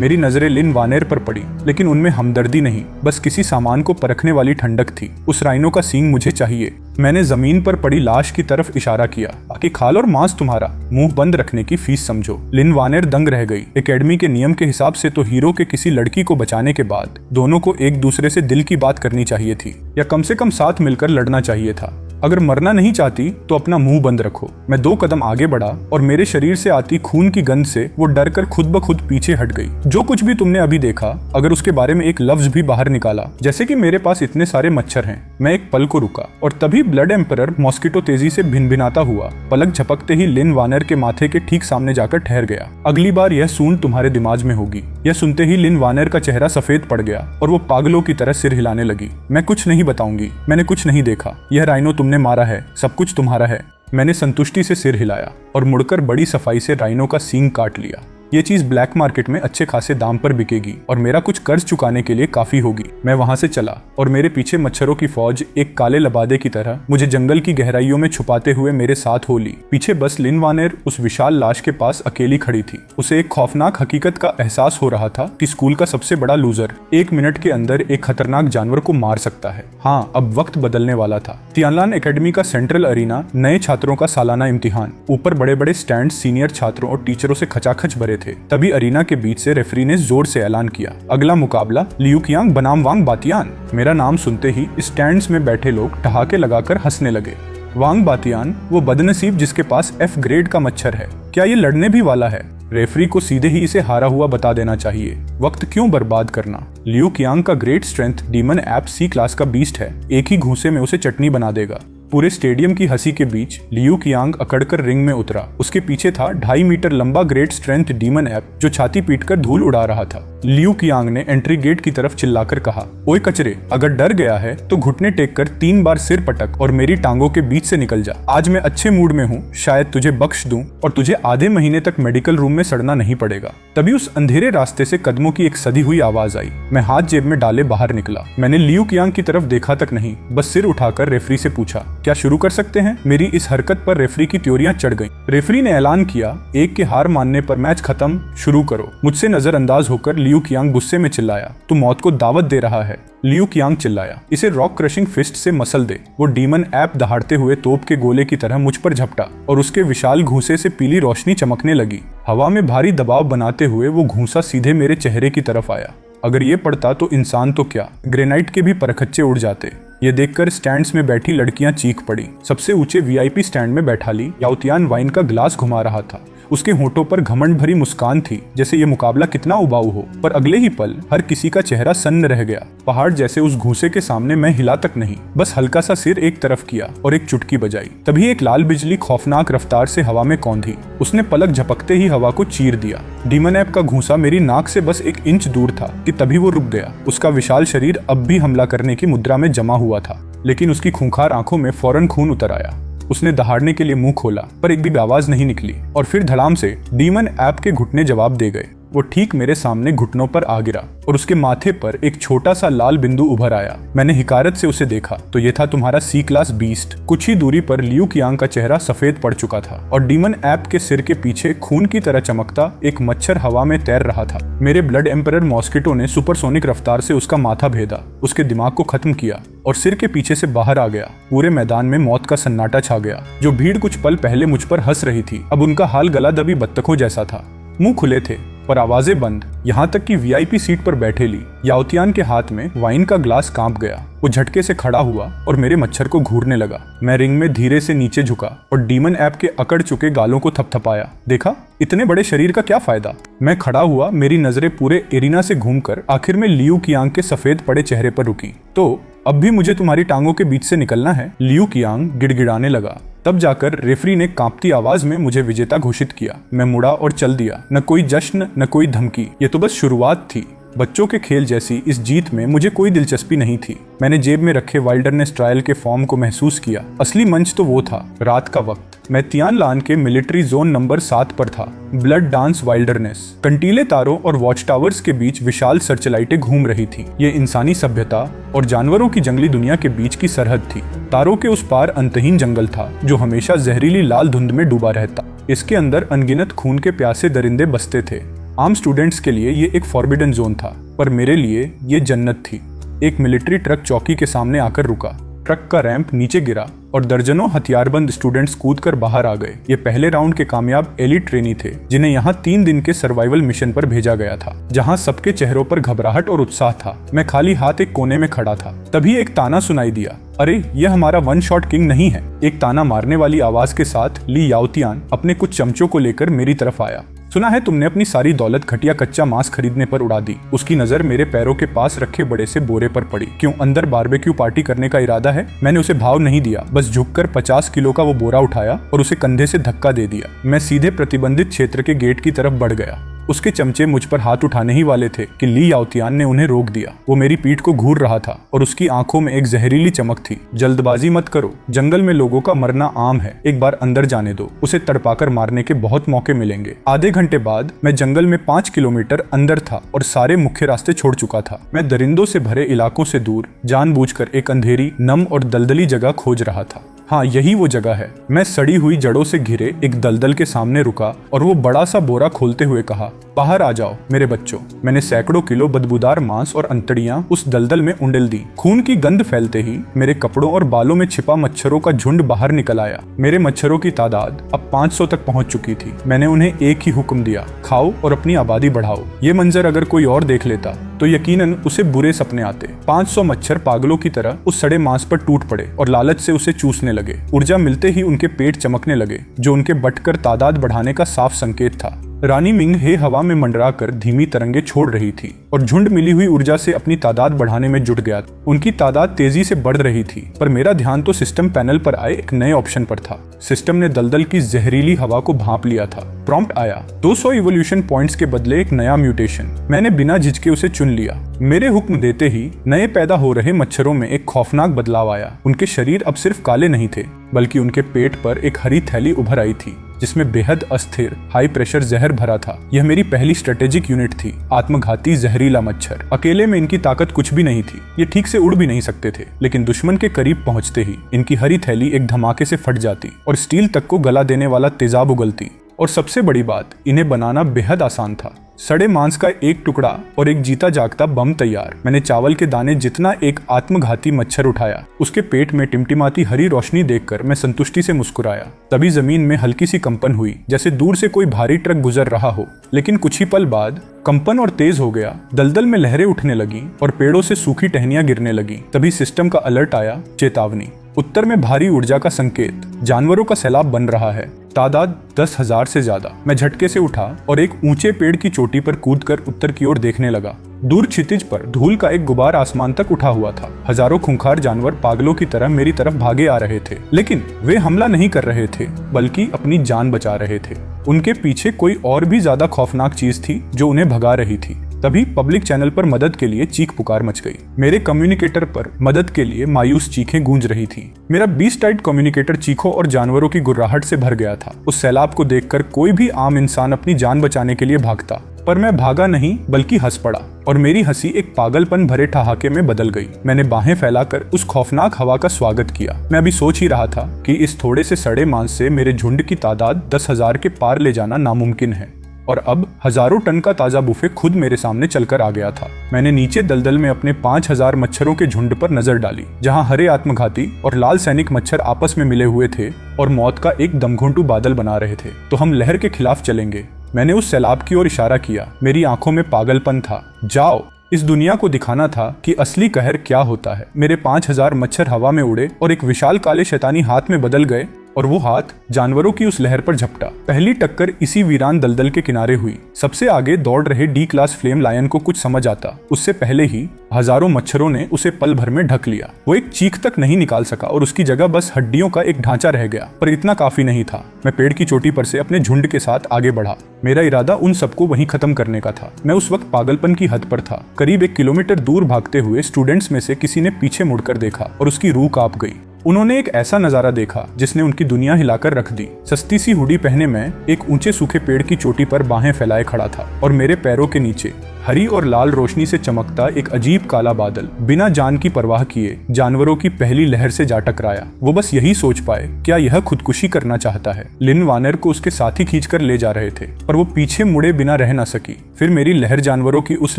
मेरी नजरें लिन वानेर पर पड़ी, लेकिन उनमें हमदर्दी नहीं, बस किसी सामान को परखने वाली ठंडक थी। उस राइनो का सींग मुझे चाहिए। मैंने जमीन पर पड़ी लाश की तरफ इशारा किया। बाकी खाल और मांस तुम्हारा, मुंह बंद रखने की फीस समझो। लिन वानेर दंग रह गई। एकेडमी के नियम के हिसाब से तो हीरो के किसी लड़की को बचाने के बाद दोनों को एक दूसरे से दिल की बात करनी चाहिए थी, या कम से कम साथ मिलकर लड़ना चाहिए था। अगर मरना नहीं चाहती तो अपना मुंह बंद रखो। मैं 2 कदम आगे बढ़ा और मेरे शरीर से आती खून की गंध से वो डर कर खुद ब खुद पीछे हट गई। जो कुछ भी तुमने अभी देखा, अगर उसके बारे में एक लफ्ज भी बाहर निकाला, जैसे कि मेरे पास इतने सारे मच्छर हैं, मैं एक पल को रुका और तभी ब्लड एम्परर मॉस्किटो तेजी से भिनभिनाता हुआ पलक झपकते ही लिन वानेर के माथे के ठीक सामने जाकर ठहर गया। अगली बार यह सूंड तुम्हारे दिमाग में होगी। यह सुनते ही लिन वानेर का चेहरा सफेद पड़ गया और वो पागलों की तरह सिर हिलाने लगी। मैं कुछ नहीं बताऊंगी, मैंने कुछ नहीं देखा। यह राइनो तुमने मारा है, सब कुछ तुम्हारा है। मैंने संतुष्टि से सिर हिलाया और मुड़कर बड़ी सफाई से राइनो का सींग काट लिया। ये चीज ब्लैक मार्केट में अच्छे खासे दाम पर बिकेगी और मेरा कुछ कर्ज चुकाने के लिए काफी होगी। मैं वहां से चला और मेरे पीछे मच्छरों की फौज एक काले लबादे की तरह मुझे जंगल की गहराइयों में छुपाते हुए मेरे साथ हो ली। पीछे बस लिन वानेर उस विशाल लाश के पास अकेली खड़ी थी। उसे एक खौफनाक हकीकत का एहसास हो रहा था कि स्कूल का सबसे बड़ा लूजर 1 मिनट के अंदर एक खतरनाक जानवर को मार सकता है। हाँ, अब वक्त बदलने वाला था। तियानलान एकेडमी का सेंट्रल अरीना, नए छात्रों का सालाना इम्तिहान, ऊपर बड़े बड़े स्टैंड सीनियर छात्रों और टीचरों से खचाखच भरे थे। तभी अरीना के बीच से रेफरी ने जोर से ऐलान किया, अगला मुकाबला लियू कियांग बनाम वांग बातियान। मेरा नाम सुनते ही स्टैंड्स में बैठे लोग ठहाके लगाकर हंसने लगे। वांग बातियान, वो बदनसीब जिसके पास F ग्रेड का मच्छर है, क्या ये लड़ने भी वाला है? रेफरी को सीधे ही इसे हारा हुआ बता देना चाहिए। वक्त क्यों बर्बाद करना? लियू कियांग का great strength demon app C class का बीस्ट है, एक ही घूंसे में उसे चटनी बना देगा। पूरे स्टेडियम की हंसी के बीच लियू कियांग अकड़कर रिंग में उतरा। उसके पीछे था 2.5 मीटर लंबा ग्रेट स्ट्रेंथ डीमन ऐप जो छाती पीटकर धूल उड़ा रहा था। लियू कियांग ने एंट्री गेट की तरफ चिल्लाकर कहा, ओए कचरे, अगर डर गया है तो घुटने टेक कर 3 बार सिर पटक और मेरी टांगों के बीच से निकल जा। आज मैं अच्छे मूड में हूँ, शायद तुझे बख्श दूं और तुझे आधे महीने तक मेडिकल रूम में सड़ना नहीं पड़ेगा। तभी उस अंधेरे रास्ते से कदमों की एक सधी हुई आवाज आई। मैं हाथ जेब में डाले बाहर निकला। मैंने लियू कियांग की तरफ देखा तक नहीं, बस सिर उठाकर रेफरी से पूछा, क्या शुरू कर सकते हैं? मेरी इस हरकत पर रेफरी की त्योरियां चढ़ गईं। रेफरी ने ऐलान किया, 1 के हार मानने पर मैच खत्म, शुरू करो। मुझसे नजरअंदाज होकर लियू कियांग गुस्से में चिल्लाया, तू मौत को दावत दे रहा है। लियू कियांग चिल्लाया, इसे रॉक क्रशिंग फिस्ट से मसल दे। वो डीमन ऐप दहाड़ते हुए तोप के गोले की तरह मुझ पर झपटा और उसके विशाल घूंसे से पीली रोशनी चमकने लगी। हवा में भारी दबाव बनाते हुए वो घूंसा सीधे मेरे चेहरे की तरफ आया। अगर ये पड़ता तो इंसान तो क्या, ग्रेनाइट के भी परखच्चे उड़ जाते। ये देखकर स्टैंड्स में बैठी लड़कियां चीख पड़ी। सबसे ऊंचे वीआईपी स्टैंड में बैठा ली याओतियान वाइन का ग्लास घुमा रहा था। उसके होठों पर घमंड भरी मुस्कान थी, जैसे ये मुकाबला कितना उबाऊ हो। पर अगले ही पल हर किसी का चेहरा सन्न रह गया। पहाड़ जैसे उस घूंसे के सामने मैं हिला तक नहीं, बस हल्का सा सिर एक तरफ किया और एक चुटकी बजाई। तभी एक लाल बिजली खौफनाक रफ्तार से हवा में कौंधी। उसने पलक झपकते ही हवा को चीर दिया। डीमन ऐप का घूंसा मेरी नाक से बस 1 इंच दूर था कि तभी वो रुक गया। उसका विशाल शरीर अब भी हमला करने की मुद्रा में जमा हुआ था, लेकिन उसकी खूंखार आंखों में फौरन खून उतर आया। उसने दहाड़ने के लिए मुंह खोला, पर एक भी आवाज नहीं निकली और फिर धड़ाम से डीमन ऐप के घुटने जवाब दे गए। वो ठीक मेरे सामने घुटनों पर आ गिरा और उसके माथे पर एक छोटा सा लाल बिंदु उभर आया। मैंने हिकारत से उसे देखा तो ये था तुम्हारा सी क्लास बीस्ट। कुछ ही दूरी पर लियू कियांग का चेहरा सफेद पड़ चुका था और डीमन ऐप के सिर के पीछे खून की तरह चमकता एक मच्छर हवा में तैर रहा था। मेरे ब्लड एम्परर मॉस्किटो ने सुपरसोनिक रफ्तार से उसका माथा भेदा, उसके दिमाग को खत्म किया और सिर के पीछे से बाहर आ गया। पूरे मैदान में मौत का सन्नाटा छा गया। जो भीड़ कुछ पल पहले मुझ पर हंस रही थी, अब उनका हाल गला दबी बत्तखों जैसा था। मुंह खुले थे पर आवाजें बंद। यहाँ तक कि वीआईपी सीट पर बैठे ली याओतियान के हाथ में वाइन का ग्लास कांप गया। वो झटके से खड़ा हुआ और मेरे मच्छर को घूरने लगा। मैं रिंग में धीरे से नीचे झुका और डीमन ऐप के अकड़ चुके गालों को थपथपाया। देखा, इतने बड़े शरीर का क्या फायदा। मैं खड़ा हुआ, मेरी नजरें पूरे एरिना से घूमकर आखिर में लियू कियांग के सफेद पड़े चेहरे पर रुकी। तो अब भी मुझे तुम्हारी टांगों के बीच से निकलना है, लियू कियांग गिड़गिड़ाने लगा। तब जाकर रेफरी ने कांपती आवाज में मुझे विजेता घोषित किया। मैं मुड़ा और चल दिया। न कोई जश्न, न कोई धमकी, ये तो बस शुरुआत थी। बच्चों के खेल जैसी इस जीत में मुझे कोई दिलचस्पी नहीं थी। मैंने जेब में रखे वाइल्डरनेस ट्रायल के फॉर्म को महसूस किया। असली मंच तो वो था, रात का वक्त। मैं तियानलान के मिलिट्री जोन नंबर 7 पर था। Blood dance wilderness. कंटीले तारों और वॉच टावर्स के बीच विशाल सर्चलाइटें घूम रही थी। ये इंसानी सभ्यता और जानवरों की जंगली दुनिया के बीच की सरहद थी। तारों के उस पार अंतहीन जंगल था जो हमेशा जहरीली लाल धुंध में डूबा रहता। इसके अंदर अनगिनत खून के प्यासे दरिंदे बसते थे। आम स्टूडेंट्स के लिए ये एक फॉरबिडन जोन था, पर मेरे लिए ये जन्नत थी। एक मिलिट्री ट्रक चौकी के सामने आकर रुका। ट्रक का रैंप नीचे गिरा और दर्जनों हथियारबंद स्टूडेंट्स कूदकर बाहर आ गए। ये पहले राउंड के कामयाब एलिट ट्रेनी थे, जिन्हें यहाँ 3 दिन के सर्वाइवल मिशन पर भेजा गया था, जहाँ सबके चेहरों पर घबराहट और उत्साह था। मैं खाली हाथ एक कोने में खड़ा था। तभी एक ताना सुनाई दिया। अरे, यह हमारा 1 शॉट किंग नहीं है। एक ताना मारने वाली आवाज के साथ ली याओतियान अपने कुछ चमचों को लेकर मेरी तरफ आया। सुना है तुमने अपनी सारी दौलत घटिया कच्चा मांस खरीदने पर उड़ा दी। उसकी नजर मेरे पैरों के पास रखे बड़े से बोरे पर पड़ी। क्यों, अंदर बारबेक्यू पार्टी करने का इरादा है? मैंने उसे भाव नहीं दिया, बस झुककर 50 किलो का वो बोरा उठाया और उसे कंधे से धक्का दे दिया। मैं सीधे प्रतिबंधित क्षेत्र के गेट की तरफ बढ़ गया। उसके चमचे मुझ पर हाथ उठाने ही वाले थे कि ली याओतियान ने उन्हें रोक दिया। वो मेरी पीठ को घूर रहा था और उसकी आंखों में एक जहरीली चमक थी। जल्दबाजी मत करो, जंगल में लोगों का मरना आम है। एक बार अंदर जाने दो, उसे तड़पाकर मारने के बहुत मौके मिलेंगे। आधे घंटे बाद मैं जंगल में 5 किलोमीटर अंदर था और सारे मुख्य रास्ते छोड़ चुका था। मैं दरिंदों से भरे इलाकों से दूर जानबूझकर एक अंधेरी, नम और दलदली जगह खोज रहा था। हाँ, यही वो जगह है। मैं सड़ी हुई जड़ों से घिरे एक दलदल के सामने रुका और वो बड़ा सा बोरा खोलते हुए कहा, बाहर आ जाओ मेरे बच्चों। मैंने सैकड़ों किलो बदबूदार मांस और अंतड़ियां उस दलदल में उंडेल दी। खून की गंध फैलते ही मेरे कपड़ों और बालों में छिपा मच्छरों का झुंड बाहर निकल आया। मेरे मच्छरों की तादाद अब 500 तक पहुंच चुकी थी। मैंने उन्हें एक ही हुक्म दिया, खाओ और अपनी आबादी बढ़ाओ। ये मंजर अगर कोई और देख लेता तो यकीनन उसे बुरे सपने आते। 500 मच्छर पागलों की तरह उस सड़े मांस पर टूट पड़े और लालच से उसे चूसने लगे। ऊर्जा मिलते ही उनके पेट चमकने लगे, जो उनके बटकर तादाद बढ़ाने का साफ संकेत था। रानी मिंग हे हवा में मंडरा कर धीमी तरंगे छोड़ रही थी और झुंड मिली हुई ऊर्जा से अपनी तादाद बढ़ाने में जुट गया। उनकी तादाद तेजी से बढ़ रही थी, पर मेरा ध्यान तो सिस्टम पैनल पर आए एक नए ऑप्शन पर था। सिस्टम ने दलदल की जहरीली हवा को भांप लिया था। प्रॉम्प्ट आया, 200 इवोल्यूशन पॉइंट्स के बदले एक नया म्यूटेशन। मैंने बिना झिझके उसे चुन लिया। मेरे हुक्म देते ही नए पैदा हो रहे मच्छरों में एक खौफनाक बदलाव आया। उनके शरीर अब सिर्फ काले नहीं थे, बल्कि उनके पेट पर एक हरी थैली उभर आई थी, जिसमें बेहद अस्थिर हाई प्रेशर जहर भरा था। यह मेरी पहली स्ट्रेटेजिक यूनिट थी, आत्मघाती जहरीला मच्छर। अकेले में इनकी ताकत कुछ भी नहीं थी। ये ठीक से उड़ भी नहीं सकते थे, लेकिन दुश्मन के करीब पहुंचते ही इनकी हरी थैली एक धमाके से फट जाती और स्टील तक को गला देने वाला तेजाब उगलती। और सबसे बड़ी बात, इन्हें बनाना बेहद आसान था। सड़े मांस का एक टुकड़ा और एक जीता जागता बम तैयार। मैंने चावल के दाने जितना एक आत्मघाती मच्छर उठाया। उसके पेट में टिमटिमाती हरी रोशनी देखकर मैं संतुष्टि से मुस्कुराया। तभी जमीन में हल्की सी कंपन हुई, जैसे दूर से कोई भारी ट्रक गुजर रहा हो। लेकिन कुछ ही पल बाद कंपन और तेज हो गया, दलदल में लहरें उठने लगी और पेड़ों से सूखी टहनियां गिरने लगी। तभी सिस्टम का अलर्ट आया, चेतावनी, उत्तर में भारी ऊर्जा का संकेत, जानवरों का सैलाब बन रहा है, तादाद 10,000 से ज्यादा। मैं झटके से उठा और एक ऊंचे पेड़ की चोटी पर कूदकर उत्तर की ओर देखने लगा। दूर क्षितिज पर धूल का एक गुबार आसमान तक उठा हुआ था। हजारों खूंखार जानवर पागलों की तरह मेरी तरफ भागे आ रहे थे, लेकिन वे हमला नहीं कर रहे थे, बल्कि अपनी जान बचा रहे थे। उनके पीछे कोई और भी ज्यादा खौफनाक चीज थी जो उन्हें भगा रही थी। तभी पब्लिक चैनल पर मदद के लिए चीख पुकार मच गई। मेरे कम्युनिकेटर पर मदद के लिए मायूस चीखें गूंज रही थी। मेरा बीस टाइट कम्युनिकेटर चीखों और जानवरों की गुर्राहट से भर गया था। उस सैलाब को देखकर कोई भी आम इंसान अपनी जान बचाने के लिए भागता, पर मैं भागा नहीं बल्कि हंस पड़ा, और मेरी हंसी एक पागलपन भरे ठहाके में बदल गई। मैंने बाहें फैलाकर उस खौफनाक हवा का स्वागत किया। मैं अभी सोच ही रहा था कि इस थोड़े से सड़े मांस से मेरे झुंड की तादाद 10,000 के पार ले जाना नामुमकिन है, और अब हजारों टन का ताजा बुफे खुद मेरे सामने चलकर आ गया था। मैंने नीचे दलदल में अपने 5,000 मच्छरों के झुंड पर नजर डाली, जहां हरे आत्मघाती और लाल सैनिक मच्छर आपस में मिले हुए थे और मौत का एक दमघुंटू बादल बना रहे थे। तो हम लहर के खिलाफ चलेंगे। मैंने उस सैलाब की ओर इशारा किया। मेरी आंखों में पागलपन था। जाओ, इस दुनिया को दिखाना था कि असली कहर क्या होता है। मेरे 5,000 मच्छर हवा में उड़े और एक विशाल काले शैतानी हाथ में बदल गए, और वो हाथ जानवरों की उस लहर पर झपटा। पहली टक्कर इसी वीरान दलदल के किनारे हुई। सबसे आगे दौड़ रहे डी क्लास फ्लेम लायन को कुछ समझ आता, उससे पहले ही हजारों मच्छरों ने उसे पल भर में ढक लिया। वो एक चीख तक नहीं निकाल सका और उसकी जगह बस हड्डियों का एक ढांचा रह गया। पर इतना काफी नहीं था। मैं पेड़ की चोटी पर से अपने झुंड के साथ आगे बढ़ा। मेरा इरादा उन सबको वहीं खत्म करने का था। मैं उस वक्त पागलपन की हद पर था। करीब 1 किलोमीटर दूर भागते हुए स्टूडेंट्स में से किसी ने पीछे मुड़कर देखा और उसकी रूह कांप गई। उन्होंने एक ऐसा नजारा देखा जिसने उनकी दुनिया हिलाकर रख दी। सस्ती सी हुडी पहने मैं एक ऊंचे सूखे पेड़ की चोटी पर बाहें फैलाए खड़ा था, और मेरे पैरों के नीचे हरी और लाल रोशनी से चमकता एक अजीब काला बादल बिना जान की परवाह किए जानवरों की पहली लहर से जा टकराया। वो बस यही सोच पाए, क्या यह खुदकुशी करना चाहता है। लिन वानर को उसके साथी खींचकर ले जा रहे थे, पर वो पीछे मुड़े बिना रह न सकी। फिर मेरी लहर जानवरों की उस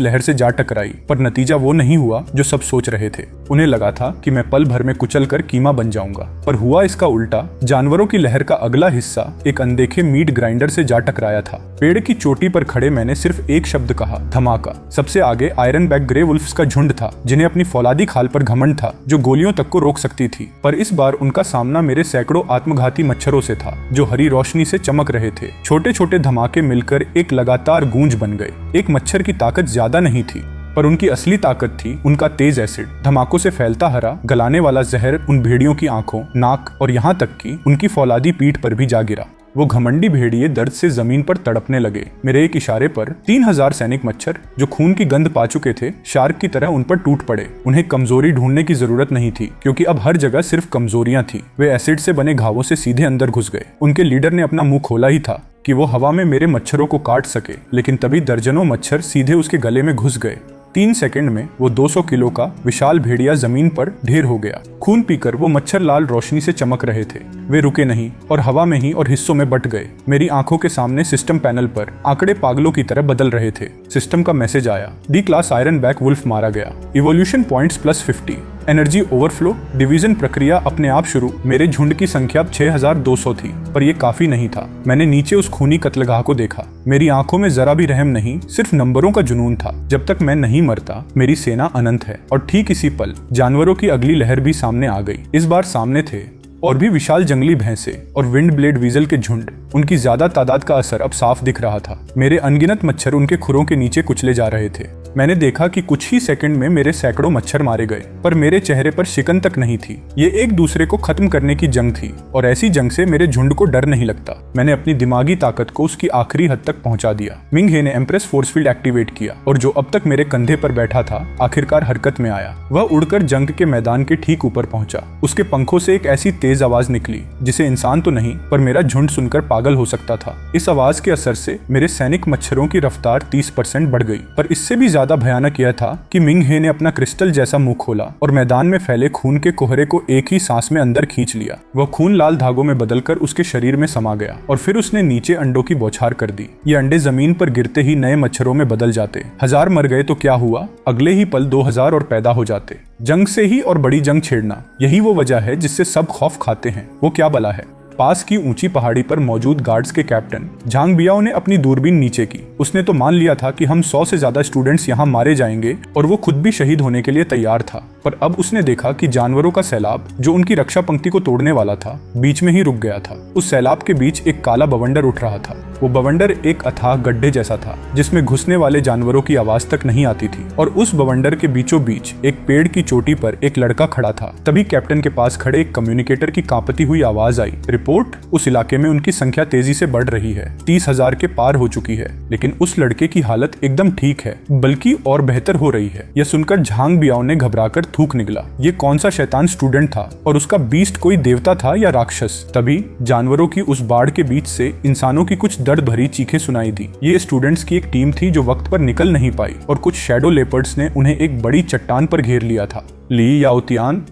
लहर से जा टकराई, पर नतीजा वो नहीं हुआ जो सब सोच रहे थे। उन्हें लगा था कि मैं पल भर में कुचल कर कीमा बन जाऊंगा, पर हुआ इसका उल्टा। जानवरों की लहर का अगला हिस्सा एक अनदेखे मीट ग्राइंडर से जा टकराया था। पेड़ की चोटी पर खड़े मैंने सिर्फ एक शब्द कहा, धमाका। सबसे आगे आयरन बैक ग्रे वुल्फ्स का झुंड था, जिन्हें अपनी फौलादी खाल पर घमंड था, जो गोलियों तक को रोक सकती थी। पर इस बार उनका सामना मेरे सैकड़ों आत्मघाती मच्छरों से था, जो हरी रोशनी से चमक रहे थे। छोटे छोटे धमाके मिलकर एक लगातार गूंज बन गए। एक मच्छर की ताकत ज्यादा नहीं थी, पर उनकी असली ताकत थी उनका तेज एसिड। धमाकों से फैलता हरा गलाने वाला जहर उन भेड़ियों की आंखों, नाक और यहाँ तक कि उनकी फौलादी पीठ पर भी जा गिरा। वो घमंडी भेड़िए दर्द से जमीन पर तड़पने लगे। मेरे एक इशारे पर 3,000 सैनिक मच्छर, जो खून की गंध पा चुके थे, शार्क की तरह उन पर टूट पड़े। उन्हें कमजोरी ढूंढने की जरूरत नहीं थी, क्योंकि अब हर जगह सिर्फ कमजोरियां थी। वे एसिड से बने घावों से सीधे अंदर घुस गए। उनके लीडर ने अपना मुंह खोला ही था कि वो हवा में मेरे मच्छरों को काट सके, लेकिन तभी दर्जनों मच्छर सीधे उसके गले में घुस गए। 3 सेकंड में वो 200 किलो का विशाल भेड़िया जमीन पर ढेर हो गया। खून पीकर वो मच्छर लाल रोशनी से चमक रहे थे। वे रुके नहीं और हवा में ही और हिस्सों में बट गए। मेरी आंखों के सामने सिस्टम पैनल पर आंकड़े पागलों की तरह बदल रहे थे। सिस्टम का मैसेज आया, D class iron back wolf मारा गया, evolution points +50, energy overflow, division प्रक्रिया अपने आप शुरू। मेरे झुंड की संख्या 6,200 थी, पर यह काफी नहीं था। मैंने नीचे उस खूनी कत्लगाह को देखा। मेरी आंखों में जरा भी रहम नहीं, सिर्फ नंबरों का जुनून था। जब तक मैं नहीं मरता, मेरी सेना अनंत है। और ठीक इसी पल जानवरों की अगली लहर भी सामने आ गई। इस बार सामने थे और भी विशाल जंगली भैंसे और विंड ब्लेड वीजल के झुंड। उनकी ज्यादा तादाद का असर अब साफ दिख रहा था। मेरे अनगिनत मच्छर उनके खुरों के नीचे कुचले जा रहे थे। मैंने देखा कि कुछ ही सेकंड में मेरे सैकड़ों मच्छर मारे गए, पर मेरे चेहरे पर शिकन तक नहीं थी। ये एक दूसरे को खत्म करने की जंग थी, और ऐसी जंग से मेरे झुंड को डर नहीं लगता। मैंने अपनी दिमागी ताकत को उसकी आखिरी हद तक पहुंचा दिया। मिंग हे ने एम्प्रेस फोर्स फील्ड एक्टिवेट किया, और जो अब तक मेरे कंधे पर बैठा था आखिरकार हरकत में आया। वह उड़कर जंग के मैदान के ठीक ऊपर पहुंचा। उसके पंखों से एक ऐसी तेज आवाज निकली जिसे इंसान तो नहीं, पर मेरा झुंड सुनकर पागल हो सकता था। इस आवाज के असर से मेरे सैनिक मच्छरों की रफ्तार 30% बढ़ गई। पर इससे भी ज्यादा भयानक यह था कि मिंग हे ने अपना क्रिस्टल जैसा मुंह खोला और मैदान में फैले खून के कोहरे को एक ही सांस में अंदर खींच लिया। वह खून लाल धागों में बदलकर उसके शरीर में समा गया, और फिर उसने नीचे अंडों की बौछार कर दी। ये अंडे जमीन पर गिरते ही नए मच्छरों में बदल जाते। 1000 मर गए तो क्या हुआ, अगले ही पल 2000 और पैदा हो जाते। जंग से ही और बड़ी जंग छेड़ना, यही वो वजह है जिससे सब खौफ खाते हैं। वो क्या बला है। पास की ऊंची पहाड़ी पर मौजूद गार्ड्स के कैप्टन झांग बियाओ ने अपनी दूरबीन नीचे की। उसने तो मान लिया था कि हम 100 से ज्यादा स्टूडेंट्स यहाँ मारे जाएंगे और वो खुद भी शहीद होने के लिए तैयार था। पर अब उसने देखा कि जानवरों का सैलाब जो उनकी रक्षा पंक्ति को तोड़ने वाला था बीच में ही रुक गया था। उस सैलाब के बीच एक काला बवंडर उठ रहा था। वो बवंडर एक अथाह गड्ढे जैसा था जिसमें घुसने वाले जानवरों की आवाज तक नहीं आती थी। और उस बवंडर के बीचों बीच एक पेड़ की चोटी पर एक लड़का खड़ा था। तभी कैप्टन के पास खड़े एक कम्युनिकेटर की कांपती हुई आवाज आई, रिपोर्ट, उस इलाके में उनकी संख्या तेजी से बढ़ रही है, 30,000 के पार हो चुकी है। लेकिन उस लड़के की हालत एकदम ठीक है, बल्कि और बेहतर हो रही है। यह सुनकर झांग बियाओ ने घबराकर थूक निकला। ये कौन सा शैतान स्टूडेंट था और उसका बीस्ट कोई देवता था या राक्षस? तभी जानवरों की उस बाढ़ के बीच से इंसानों की कुछ दर्द भरी चीखें सुनाई दी। ये स्टूडेंट्स की एक टीम थी जो वक्त पर निकल नहीं पाई और कुछ शैडो लेपर्ड्स ने उन्हें एक बड़ी चट्टान पर घेर लिया था। ली याओतियान,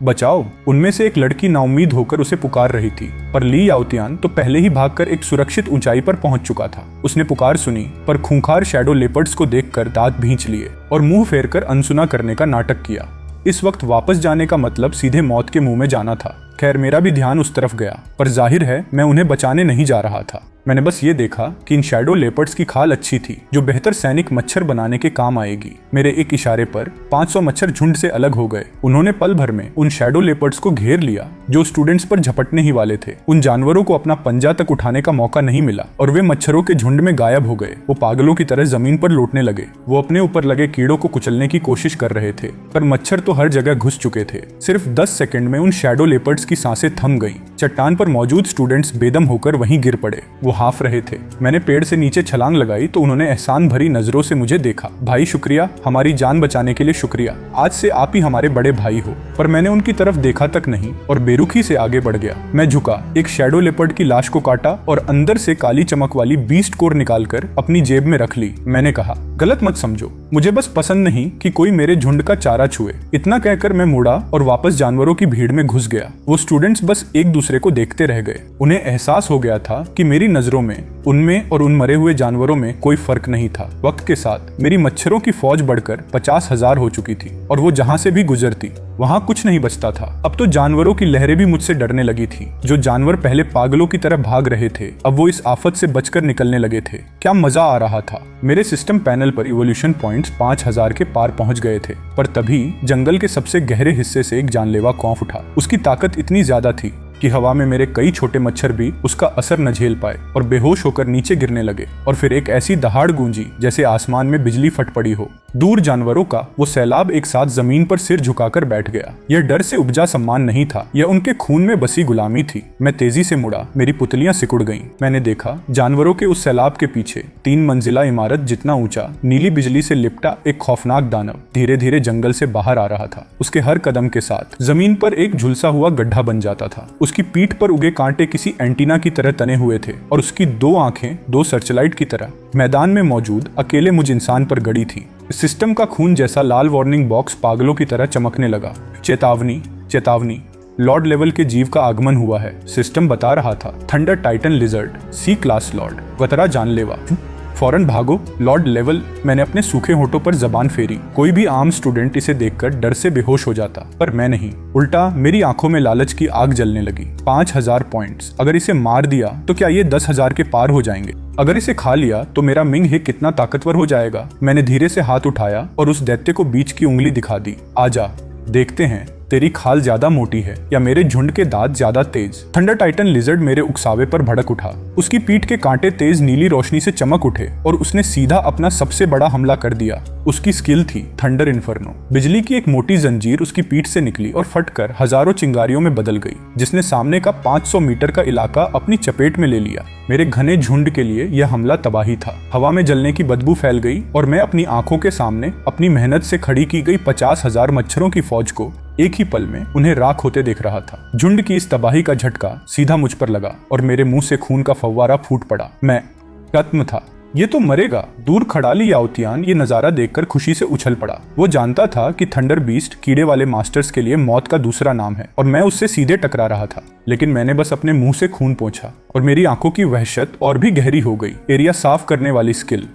बचाओ, उनमें से एक लड़की नाउम्मीद होकर उसे पुकार रही थी। पर ली याओतियान तो पहले ही भागकर एक सुरक्षित ऊंचाई पर पहुंच चुका था। उसने पुकार सुनी पर खूंखार शैडो लेपर्ड्स को देखकर दांत भींच लिए और मुंह फेरकर अनसुना करने का नाटक किया। इस वक्त वापस जाने का मतलब सीधे मौत के मुंह में जाना था। खैर, मेरा भी ध्यान उस तरफ गया, पर जाहिर है मैं उन्हें बचाने नहीं जा रहा था। मैंने बस ये देखा कि इन शैडो लेपर्ड्स की खाल अच्छी थी जो बेहतर सैनिक मच्छर बनाने के काम आएगी। मेरे एक इशारे पर 500 मच्छर झुंड से अलग हो गए। उन्होंने पल भर में उन शैडो लेपर्ड्स को घेर लिया जो स्टूडेंट्स पर झपटने ही वाले थे। उन जानवरों को अपना पंजा तक उठाने का मौका नहीं मिला और वे मच्छरों के झुंड में गायब हो गए। वो पागलों की तरह जमीन पर लौटने लगे। वो अपने ऊपर लगे कीड़ों को कुचलने की कोशिश कर रहे थे, पर मच्छर तो हर जगह घुस चुके थे। सिर्फ 10 सेकंड में उन शैडो लेपर्ड्स की सांसें थम गईं। चट्टान पर मौजूद स्टूडेंट्स बेदम होकर वहीं गिर पड़े। वो हाफ रहे थे। मैंने पेड़ से नीचे छलांग लगाई तो उन्होंने एहसान भरी नजरों से मुझे देखा। भाई शुक्रिया, हमारी जान बचाने के लिए शुक्रिया। आज से आप ही हमारे बड़े भाई हो। पर मैंने उनकी तरफ देखा तक नहीं और बेरुखी से आगे बढ़ गया। मैं झुका, एक शैडो लेपर्ड की लाश को काटा और अंदर से काली चमक वाली बीस्ट कोर निकालकर अपनी जेब में रख ली। मैंने कहा, गलत मत समझो, मुझे बस पसंद नहीं कि कोई मेरे झुंड का चारा छुए। इतना कहकर मैं मुड़ा और वापस जानवरों की भीड़ में घुस गया। वो स्टूडेंट्स बस एक दूसरे को देखते रह गए। उन्हें एहसास हो गया था कि मेरी नजरों में उनमें और उन मरे हुए जानवरों में कोई फर्क नहीं था। वक्त के साथ मेरी मच्छरों की फौज बढ़कर 50,000 हो चुकी थी और वो जहां से भी गुजरती वहां कुछ नहीं बचता था। अब तो जानवरों की लहरें भी मुझसे डरने लगी थी। जो जानवर पहले पागलों की तरह भाग रहे थे अब वो इस आफत से बचकर निकलने लगे थे। क्या मजा आ रहा था। मेरे सिस्टम पैनल पर इवोल्यूशन पॉइंट्स 5,000 के पार पहुंच गए थे। पर तभी जंगल के सबसे गहरे हिस्से से एक जानलेवा खौफ उठा। उसकी ताकत इतनी ज्यादा थी कि हवा में मेरे कई छोटे मच्छर भी उसका असर न झेल पाए और बेहोश होकर नीचे गिरने लगे। और फिर एक ऐसी दहाड़ गूंजी जैसे आसमान में बिजली फट पड़ी हो। दूर जानवरों का वो सैलाब एक साथ जमीन पर सिर झुकाकर बैठ गया। यह डर से उपजा सम्मान नहीं था, यह उनके खून में बसी गुलामी थी। मैं तेजी से मुड़ा, मेरी पुतलियां सिकुड़ गईं। मैंने देखा जानवरों के उस सैलाब के पीछे 3 मंजिला इमारत जितना ऊंचा नीली बिजली से लिपटा एक खौफनाक दानव धीरे धीरे जंगल से बाहर आ रहा था। उसके हर कदम के साथ जमीन पर एक झुलसा हुआ गड्ढा बन जाता था। उसकी पीठ पर उगे कांटे किसी एंटीना की तरह तने हुए थे और उसकी 2 आंखें 2 सर्चलाइट की तरह मैदान में मौजूद अकेले मुझ इंसान पर गड़ी थी। सिस्टम का खून जैसा लाल वार्निंग बॉक्स पागलों की तरह चमकने लगा। चेतावनी, चेतावनी, लॉर्ड लेवल के जीव का आगमन हुआ है। सिस्टम बता रहा था, थंडर टाइटन लिजर्ड, सी क्लास लॉर्ड, वतरा जानलेवा, फौरन भागो, लॉर्ड लेवल। मैंने अपने सूखे होठों पर जबान फेरी। कोई भी आम स्टूडेंट इसे देखकर डर से बेहोश हो जाता, पर मैं नहीं। उल्टा मेरी आंखों में लालच की आग जलने लगी। 5,000 पॉइंट्स, अगर इसे मार दिया तो क्या ये 10,000 के पार हो जाएंगे? अगर इसे खा लिया तो मेरा मिंग हे कितना ताकतवर हो जाएगा। मैंने धीरे से हाथ उठाया और उस दैत्य को बीच की उंगली दिखा दी। आजा, देखते हैं तेरी खाल ज्यादा मोटी है या मेरे झुंड के दांत ज्यादा तेज। थंडर टाइटन लिजर्ड मेरे उकसावे पर भड़क उठा। उसकी पीठ के कांटे तेज नीली रोशनी से चमक उठे और उसने सीधा अपना सबसे बड़ा हमला कर दिया। उसकी स्किल थी थंडर इन्फर्नो। बिजली की एक मोटी जंजीर उसकी पीठ से निकली और फटकर हजारों चिंगारियों में बदल गई, जिसने सामने का 500 मीटर का इलाका अपनी चपेट में ले लिया। मेरे घने झुंड के लिए यह हमला तबाही था। हवा में जलने की बदबू फैल गई और मैं अपनी आंखों के सामने अपनी मेहनत से खड़ी की गई 50,000 मच्छरों की फौज को एक ही पल में उन्हें राख होते देख रहा था। झुंड की इस तबाही का झटका सीधा मुझ पर लगा और मेरे मुंह से खून का फव्वारा फूट पड़ा। मैं खत्म था। ये तो मरेगा। दूर खड़ा ली याओतियान ये नजारा देखकर खुशी से उछल पड़ा। वो जानता था कि थंडर बीस्ट कीड़े वाले मास्टर्स के लिए मौत का दूसरा नाम है और मैं उससे सीधे टकरा रहा था। लेकिन मैंने बस अपने मुंह से खून पोंछा और मेरी आंखों की वहशत और भी गहरी हो गई। एरिया साफ करने वाली स्किल।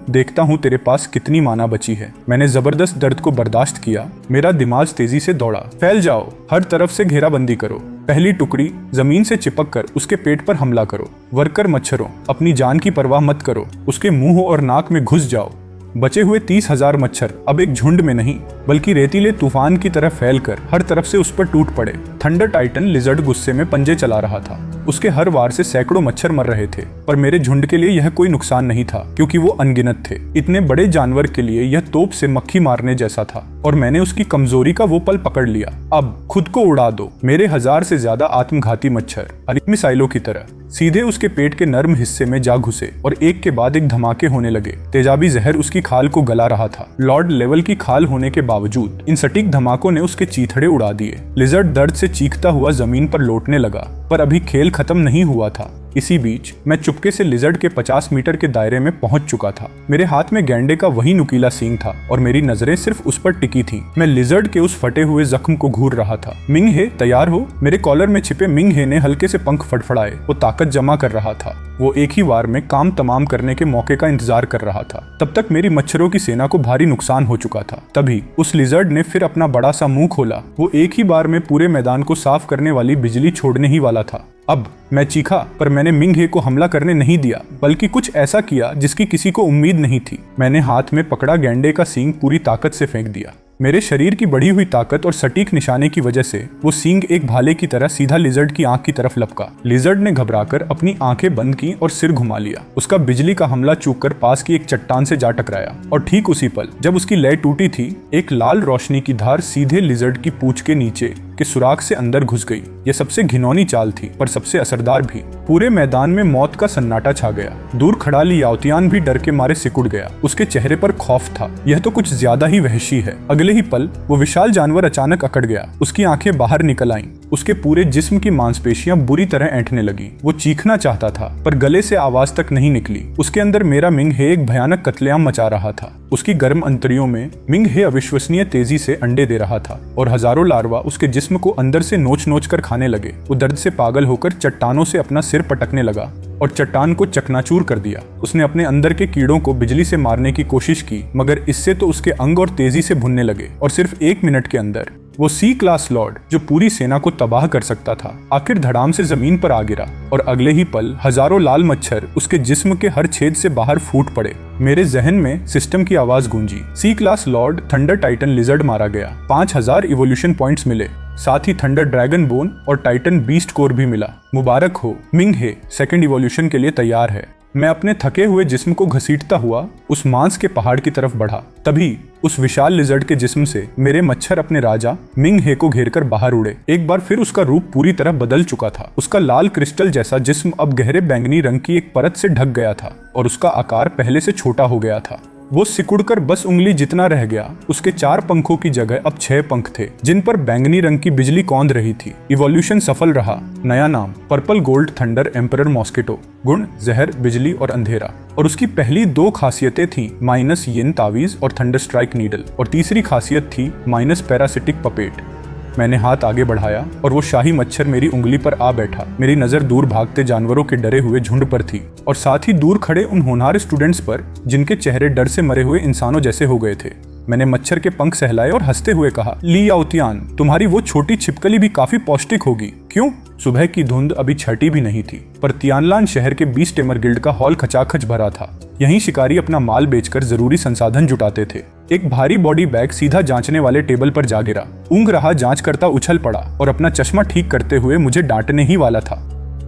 देखता हूँ तेरे पास कितनी माना बची है। मैंने जबरदस्त दर्द को बर्दाश्त किया। मेरा दिमाग तेजी से दौड़ा। फैल जाओ, हर तरफ से घेराबंदी करो। पहली टुकड़ी, जमीन से चिपक कर उसके पेट पर हमला करो। वर्कर मच्छरों, अपनी जान की परवाह मत करो, उसके मुंह और नाक में घुस जाओ। बचे हुए 30,000 मच्छर अब एक झुंड में नहीं बल्कि रेतीले तूफान की तरह फैलकर हर तरफ से उस पर टूट पड़े। थंडर टाइटन लिजर्ड गुस्से में पंजे चला रहा था। उसके हर वार से सैकड़ों मच्छर मर रहे थे, पर मेरे झुंड के लिए यह कोई नुकसान नहीं था क्योंकि वो अनगिनत थे। इतने बड़े जानवर के लिए यह तोप से मक्खी मारने जैसा था और मैंने उसकी कमजोरी का वो पल पकड़ लिया। अब खुद को उड़ा दो। मेरे 1000 से ज्यादा आत्मघाती मच्छर मिसाइलों की तरह सीधे उसके पेट के नर्म हिस्से में जा घुसे और एक के बाद एक धमाके होने लगे। तेजाबी जहर उसकी खाल को गला रहा था। लॉर्ड लेवल की खाल होने के बावजूद इन सटीक धमाकों ने उसके चीथड़े उड़ा दिए। लिजर्ड दर्द से चीखता हुआ जमीन पर लौटने लगा, पर अभी खेल खत्म नहीं हुआ था। इसी बीच मैं चुपके से लिजर्ड के 50 मीटर के दायरे में पहुंच चुका था। मेरे हाथ में गैंडे का वही नुकीला सींग था और मेरी नजरें सिर्फ उस पर टिकी थीं। मैं लिजर्ड के उस फटे हुए जख्म को घूर रहा था। मिंग हे, तैयार हो? मेरे कॉलर में छिपे मिंग हे ने हल्के से पंख फड़फड़ाए। वो ताकत जमा कर रहा था। वो एक ही वार में काम तमाम करने के मौके का इंतजार कर रहा था। तब तक मेरी मच्छरों की सेना को भारी नुकसान हो चुका था। तभी उस लिजर्ड ने फिर अपना बड़ा सा मुंह खोला। वो एक ही बार में पूरे मैदान को साफ करने वाली बिजली छोड़ने ही वाला था। अब मैं चीखा, पर मैंने मिंग हे को हमला करने नहीं दिया, बल्कि कुछ ऐसा किया जिसकी किसी को उम्मीद नहीं थी। मैंने हाथ में पकड़ा गैंडे का सींग पूरी ताकत से फेंक दिया। मेरे शरीर की बढ़ी हुई ताकत और सटीक निशाने की वजह से वो सींग एक भाले की तरह सीधा लिजर्ड की आंख की तरफ लपका। लिजर्ड ने घबराकर अपनी आंखें बंद की और सिर घुमा लिया। उसका बिजली का हमला चूककर पास की एक चट्टान से जा टकराया और ठीक उसी पल जब उसकी लय टूटी थी, एक लाल रोशनी की धार सीधे लिजर्ड की पूंछ के नीचे के सुराख से अंदर घुस गई। यह सबसे घिनौनी चाल थी, पर सबसे असरदार भी। पूरे मैदान में मौत का सन्नाटा छा गया। दूर खड़ा लियाओतियान भी डर के मारे सिकुड़ गया। उसके चेहरे पर खौफ था। यह तो कुछ ज्यादा ही वहशी है। अगले ही पल वो विशाल जानवर अचानक अकड़ गया। उसकी आंखें बाहर निकल आईं। उसके पूरे जिस्म की मांसपेशियां बुरी तरह ऐंठने लगी। वो चीखना चाहता था, पर गले से आवाज तक नहीं निकली। उसके अंदर मेरा मिंग हे एक भयानक कत्लेआम मचा रहा था। उसकी गर्म अंतड़ियों में मिंग हे अविश्वसनीय तेजी से अंडे दे रहा था और हजारों लार्वा उसके जिस्म को अंदर से नोच नोच कर खाने लगे। वो दर्द से पागल होकर चट्टानों से अपना सिर पटकने लगा और चट्टान को चकनाचूर कर दिया। उसने अपने अंदर के कीड़ों को बिजली से मारने की कोशिश की, मगर इससे तो उसके अंग और तेजी से भुनने लगे और सिर्फ 1 मिनट के अंदर वो सी क्लास लॉर्ड, जो पूरी सेना को तबाह कर सकता था, आखिर धड़ाम से जमीन पर आ गिरा और अगले ही पल हजारों लाल मच्छर उसके जिस्म के हर छेद से बाहर फूट पड़े। मेरे जहन में सिस्टम की आवाज गूंजी। C class lord thunder titan lizard मारा गया। 5000 इवोल्यूशन पॉइंट्स मिले। साथ ही थंडर ड्रैगन बोन और टाइटन बीस्ट कोर भी मिला। मुबारक हो, मिंग हे सेकंड इवोल्यूशन के लिए तैयार है। मैं अपने थके हुए जिस्म को घसीटता हुआ उस मांस के पहाड़ की तरफ बढ़ा। तभी उस विशाल लिजर्ड के जिस्म से मेरे मच्छर अपने राजा मिंग हे को घेरकर बाहर उड़े। एक बार फिर उसका रूप पूरी तरह बदल चुका था। उसका लाल क्रिस्टल जैसा जिस्म अब गहरे बैंगनी रंग की एक परत से ढक गया था और उसका आकार पहले से छोटा हो गया था। वो सिकुड़कर बस उंगली जितना रह गया। उसके 4 पंखों की जगह अब 6 पंख थे, जिन पर बैंगनी रंग की बिजली कौंध रही थी। इवोल्यूशन सफल रहा। नया नाम purple gold thunder emperor mosquito. गुण जहर, बिजली और अंधेरा। और उसकी पहली 2 खासियतें थी माइनस येन तावीज और थंडर स्ट्राइक नीडल, और तीसरी खासियत थी माइनस पैरासिटिक पपेट। मैंने हाथ आगे बढ़ाया और वो शाही मच्छर मेरी उंगली पर आ बैठा। मेरी नजर दूर भागते जानवरों के डरे हुए झुंड पर थी और साथ ही दूर खड़े उन होनहार स्टूडेंट्स पर जिनके चेहरे डर से मरे हुए इंसानों जैसे हो गए थे। मैंने मच्छर के पंख सहलाए और हंसते हुए कहा, लियाओतियान, तुम्हारी वो छोटी छिपकली भी काफी पौष्टिक होगी। क्यों? सुबह की धुंध अभी छटी भी नहीं थी, पर तियानलान शहर के 20 टेमर गिल्ड का हॉल खचाखच भरा था। यहीं शिकारी अपना माल बेचकर जरूरी संसाधन जुटाते थे। एक भारी बॉडी बैग सीधा जांचने वाले टेबल पर जा गिरा। ऊँघ रहा जांच करता उछल पड़ा और अपना चश्मा ठीक करते हुए मुझे डांटने ही वाला था,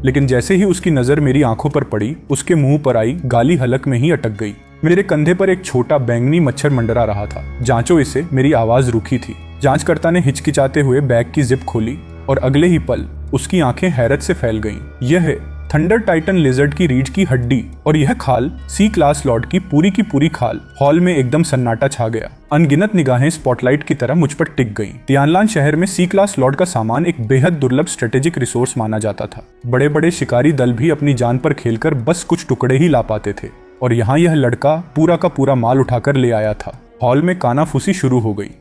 लेकिन जैसे ही उसकी नजर मेरी आंखों पर पड़ी, उसके मुंह पर आई गाली हलक में ही अटक गई। मेरे कंधे पर एक छोटा बैंगनी मच्छर मंडरा रहा था। जांचो इसे, मेरी आवाज रुकी थी। जांचकर्ता ने हिचकिचाते हुए बैग की जिप खोली और अगले ही पल उसकी आंखें हैरत से फैल गईं। यह है थंडर टाइटन लिजर्ड की रीढ़ की हड्डी और यह खाल सी क्लास लॉर्ड की पूरी खाल। हॉल में एकदम सन्नाटा छा गया। अनगिनत निगाहें स्पॉटलाइट की तरह मुझ पर टिक गईं। तियानलान शहर में सी क्लास लॉर्ड का सामान एक बेहद दुर्लभ स्ट्रेटेजिक रिसोर्स माना जाता था। बड़े बड़े शिकारी दल भी अपनी जान पर खेलकर बस कुछ टुकड़े ही ला पाते थे, और यहाँ यह लड़का पूरा का पूरा माल उठाकर ले आया था। हॉल में कानाफूसी शुरू हो गई।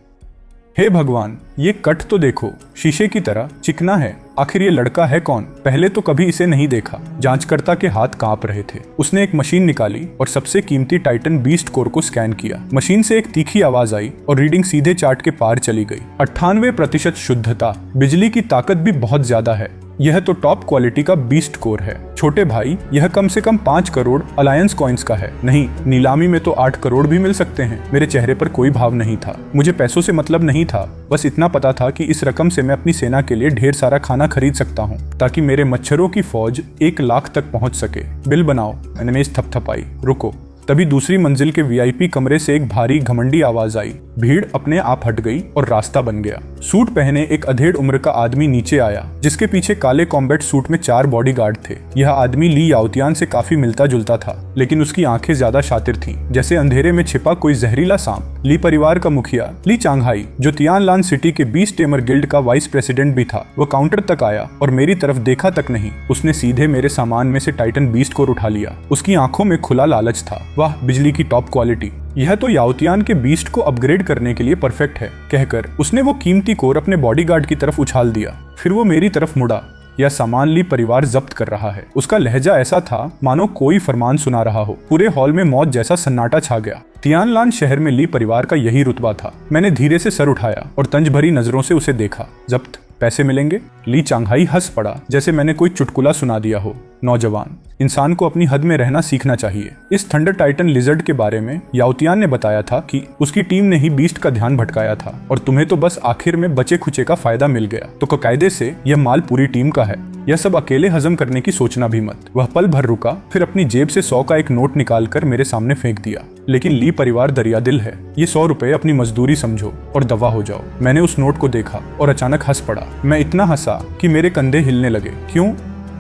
हे भगवान, ये कट तो देखो, शीशे की तरह चिकना है। आखिर ये लड़का है कौन? पहले तो कभी इसे नहीं देखा। जांचकर्ता के हाथ कांप रहे थे। उसने एक मशीन निकाली और सबसे कीमती टाइटन बीस्ट कोर को स्कैन किया। मशीन से एक तीखी आवाज आई और रीडिंग सीधे चार्ट के पार चली गई। 98% शुद्धता। बिजली की ताकत भी बहुत ज्यादा है। यह तो टॉप क्वालिटी का बीस्ट कोर है। छोटे भाई, यह कम से कम 5 करोड़ अलायंस कॉइन्स का है। नहीं, नीलामी में तो 8 करोड़ भी मिल सकते हैं। मेरे चेहरे पर कोई भाव नहीं था। मुझे पैसों से मतलब नहीं था। बस इतना पता था कि इस रकम से मैं अपनी सेना के लिए ढेर सारा खाना खरीद सकता हूँ, ताकि मेरे मच्छरों की फौज 1 लाख तक पहुँच सके। बिल बनाओ। मैंने मेज थपथपाई। रुको। तभी दूसरी मंजिल के वीआईपी कमरे से एक भारी घमंडी आवाज आई। भीड़ अपने आप हट गई और रास्ता बन गया। सूट पहने एक अधेड़ उम्र का आदमी नीचे आया, जिसके पीछे काले कॉम्बैट सूट में 4 बॉडीगार्ड थे। यह आदमी ली याओतियान से काफी मिलता जुलता था, लेकिन उसकी आंखें ज्यादा शातिर थीं, जैसे अंधेरे में छिपा कोई जहरीला सांप। ली परिवार का मुखिया ली चांगहाई, जो तियानलान सिटी के बीस्ट टेमर गिल्ड का वाइस प्रेसिडेंट भी था, वह काउंटर तक आया और मेरी तरफ देखा तक नहीं। उसने सीधे मेरे सामान में से टाइटन बीस्ट को उठा लिया। उसकी आंखों में खुला लालच था। वाह, बिजली की टॉप क्वालिटी। यह तो याओतियान के बीस्ट को अपग्रेड करने के लिए परफेक्ट है, कहकर उसने वो कीमती कोर अपने बॉडीगार्ड की तरफ उछाल दिया। फिर वो मेरी तरफ मुड़ा। यह सामान ली परिवार जब्त कर रहा है। उसका लहजा ऐसा था मानो कोई फरमान सुना रहा हो। पूरे हॉल में मौत जैसा सन्नाटा छा गया। तियानलान शहर में ली परिवार का यही रुतबा था। मैंने धीरे से सर उठाया और तंज भरी नजरों से उसे देखा। जब्त? पैसे मिलेंगे? ली चांगहाई हंस पड़ा, जैसे मैंने कोई चुटकुला सुना दिया हो। नौजवान, इंसान को अपनी हद में रहना सीखना चाहिए। इस थंडर टाइटन लिजर्ड के बारे में याओतियान ने बताया था कि उसकी टीम ने ही बीस्ट का ध्यान भटकाया था और तुम्हें तो बस आखिर में बचे खुचे का फायदा मिल गया। तो कायदे से यह माल पूरी टीम का है। यह सब अकेले हजम करने की सोचना भी मत। वह पल भर रुका, फिर अपनी जेब से 100 का एक नोट निकालकर मेरे सामने फेंक दिया। लेकिन ली परिवार दरियादिल है। ये 100 रुपए अपनी मजदूरी समझो और दवा हो जाओ। मैंने उस नोट को देखा और अचानक हंस पड़ा। मैं इतना हंसा कि मेरे कंधे हिलने लगे। क्यों?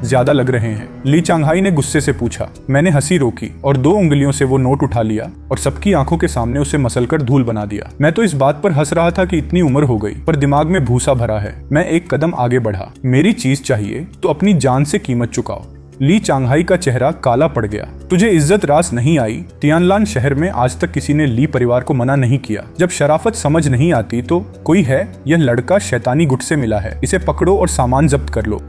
ज्यादा लग रहे हैं, ली चांगहाई ने गुस्से से पूछा। मैंने हंसी रोकी और 2 उंगलियों से वो नोट उठा लिया और सबकी आंखों के सामने उसे मसलकर धूल बना दिया। मैं तो इस बात पर हंस रहा था कि इतनी उम्र हो गई, पर दिमाग में भूसा भरा है। मैं एक कदम आगे बढ़ा। मेरी चीज चाहिए तो अपनी जान से कीमत चुकाओ। ली चांगहाई का चेहरा काला पड़ गया। तुझे इज्जत रास नहीं आई? तियानलान शहर में आज तक किसी ने ली परिवार को मना नहीं किया। जब शराफत समझ नहीं आती तो कोई है। यह लड़का शैतानी गुट से मिला है। इसे पकड़ो और सामान जब्त कर लो।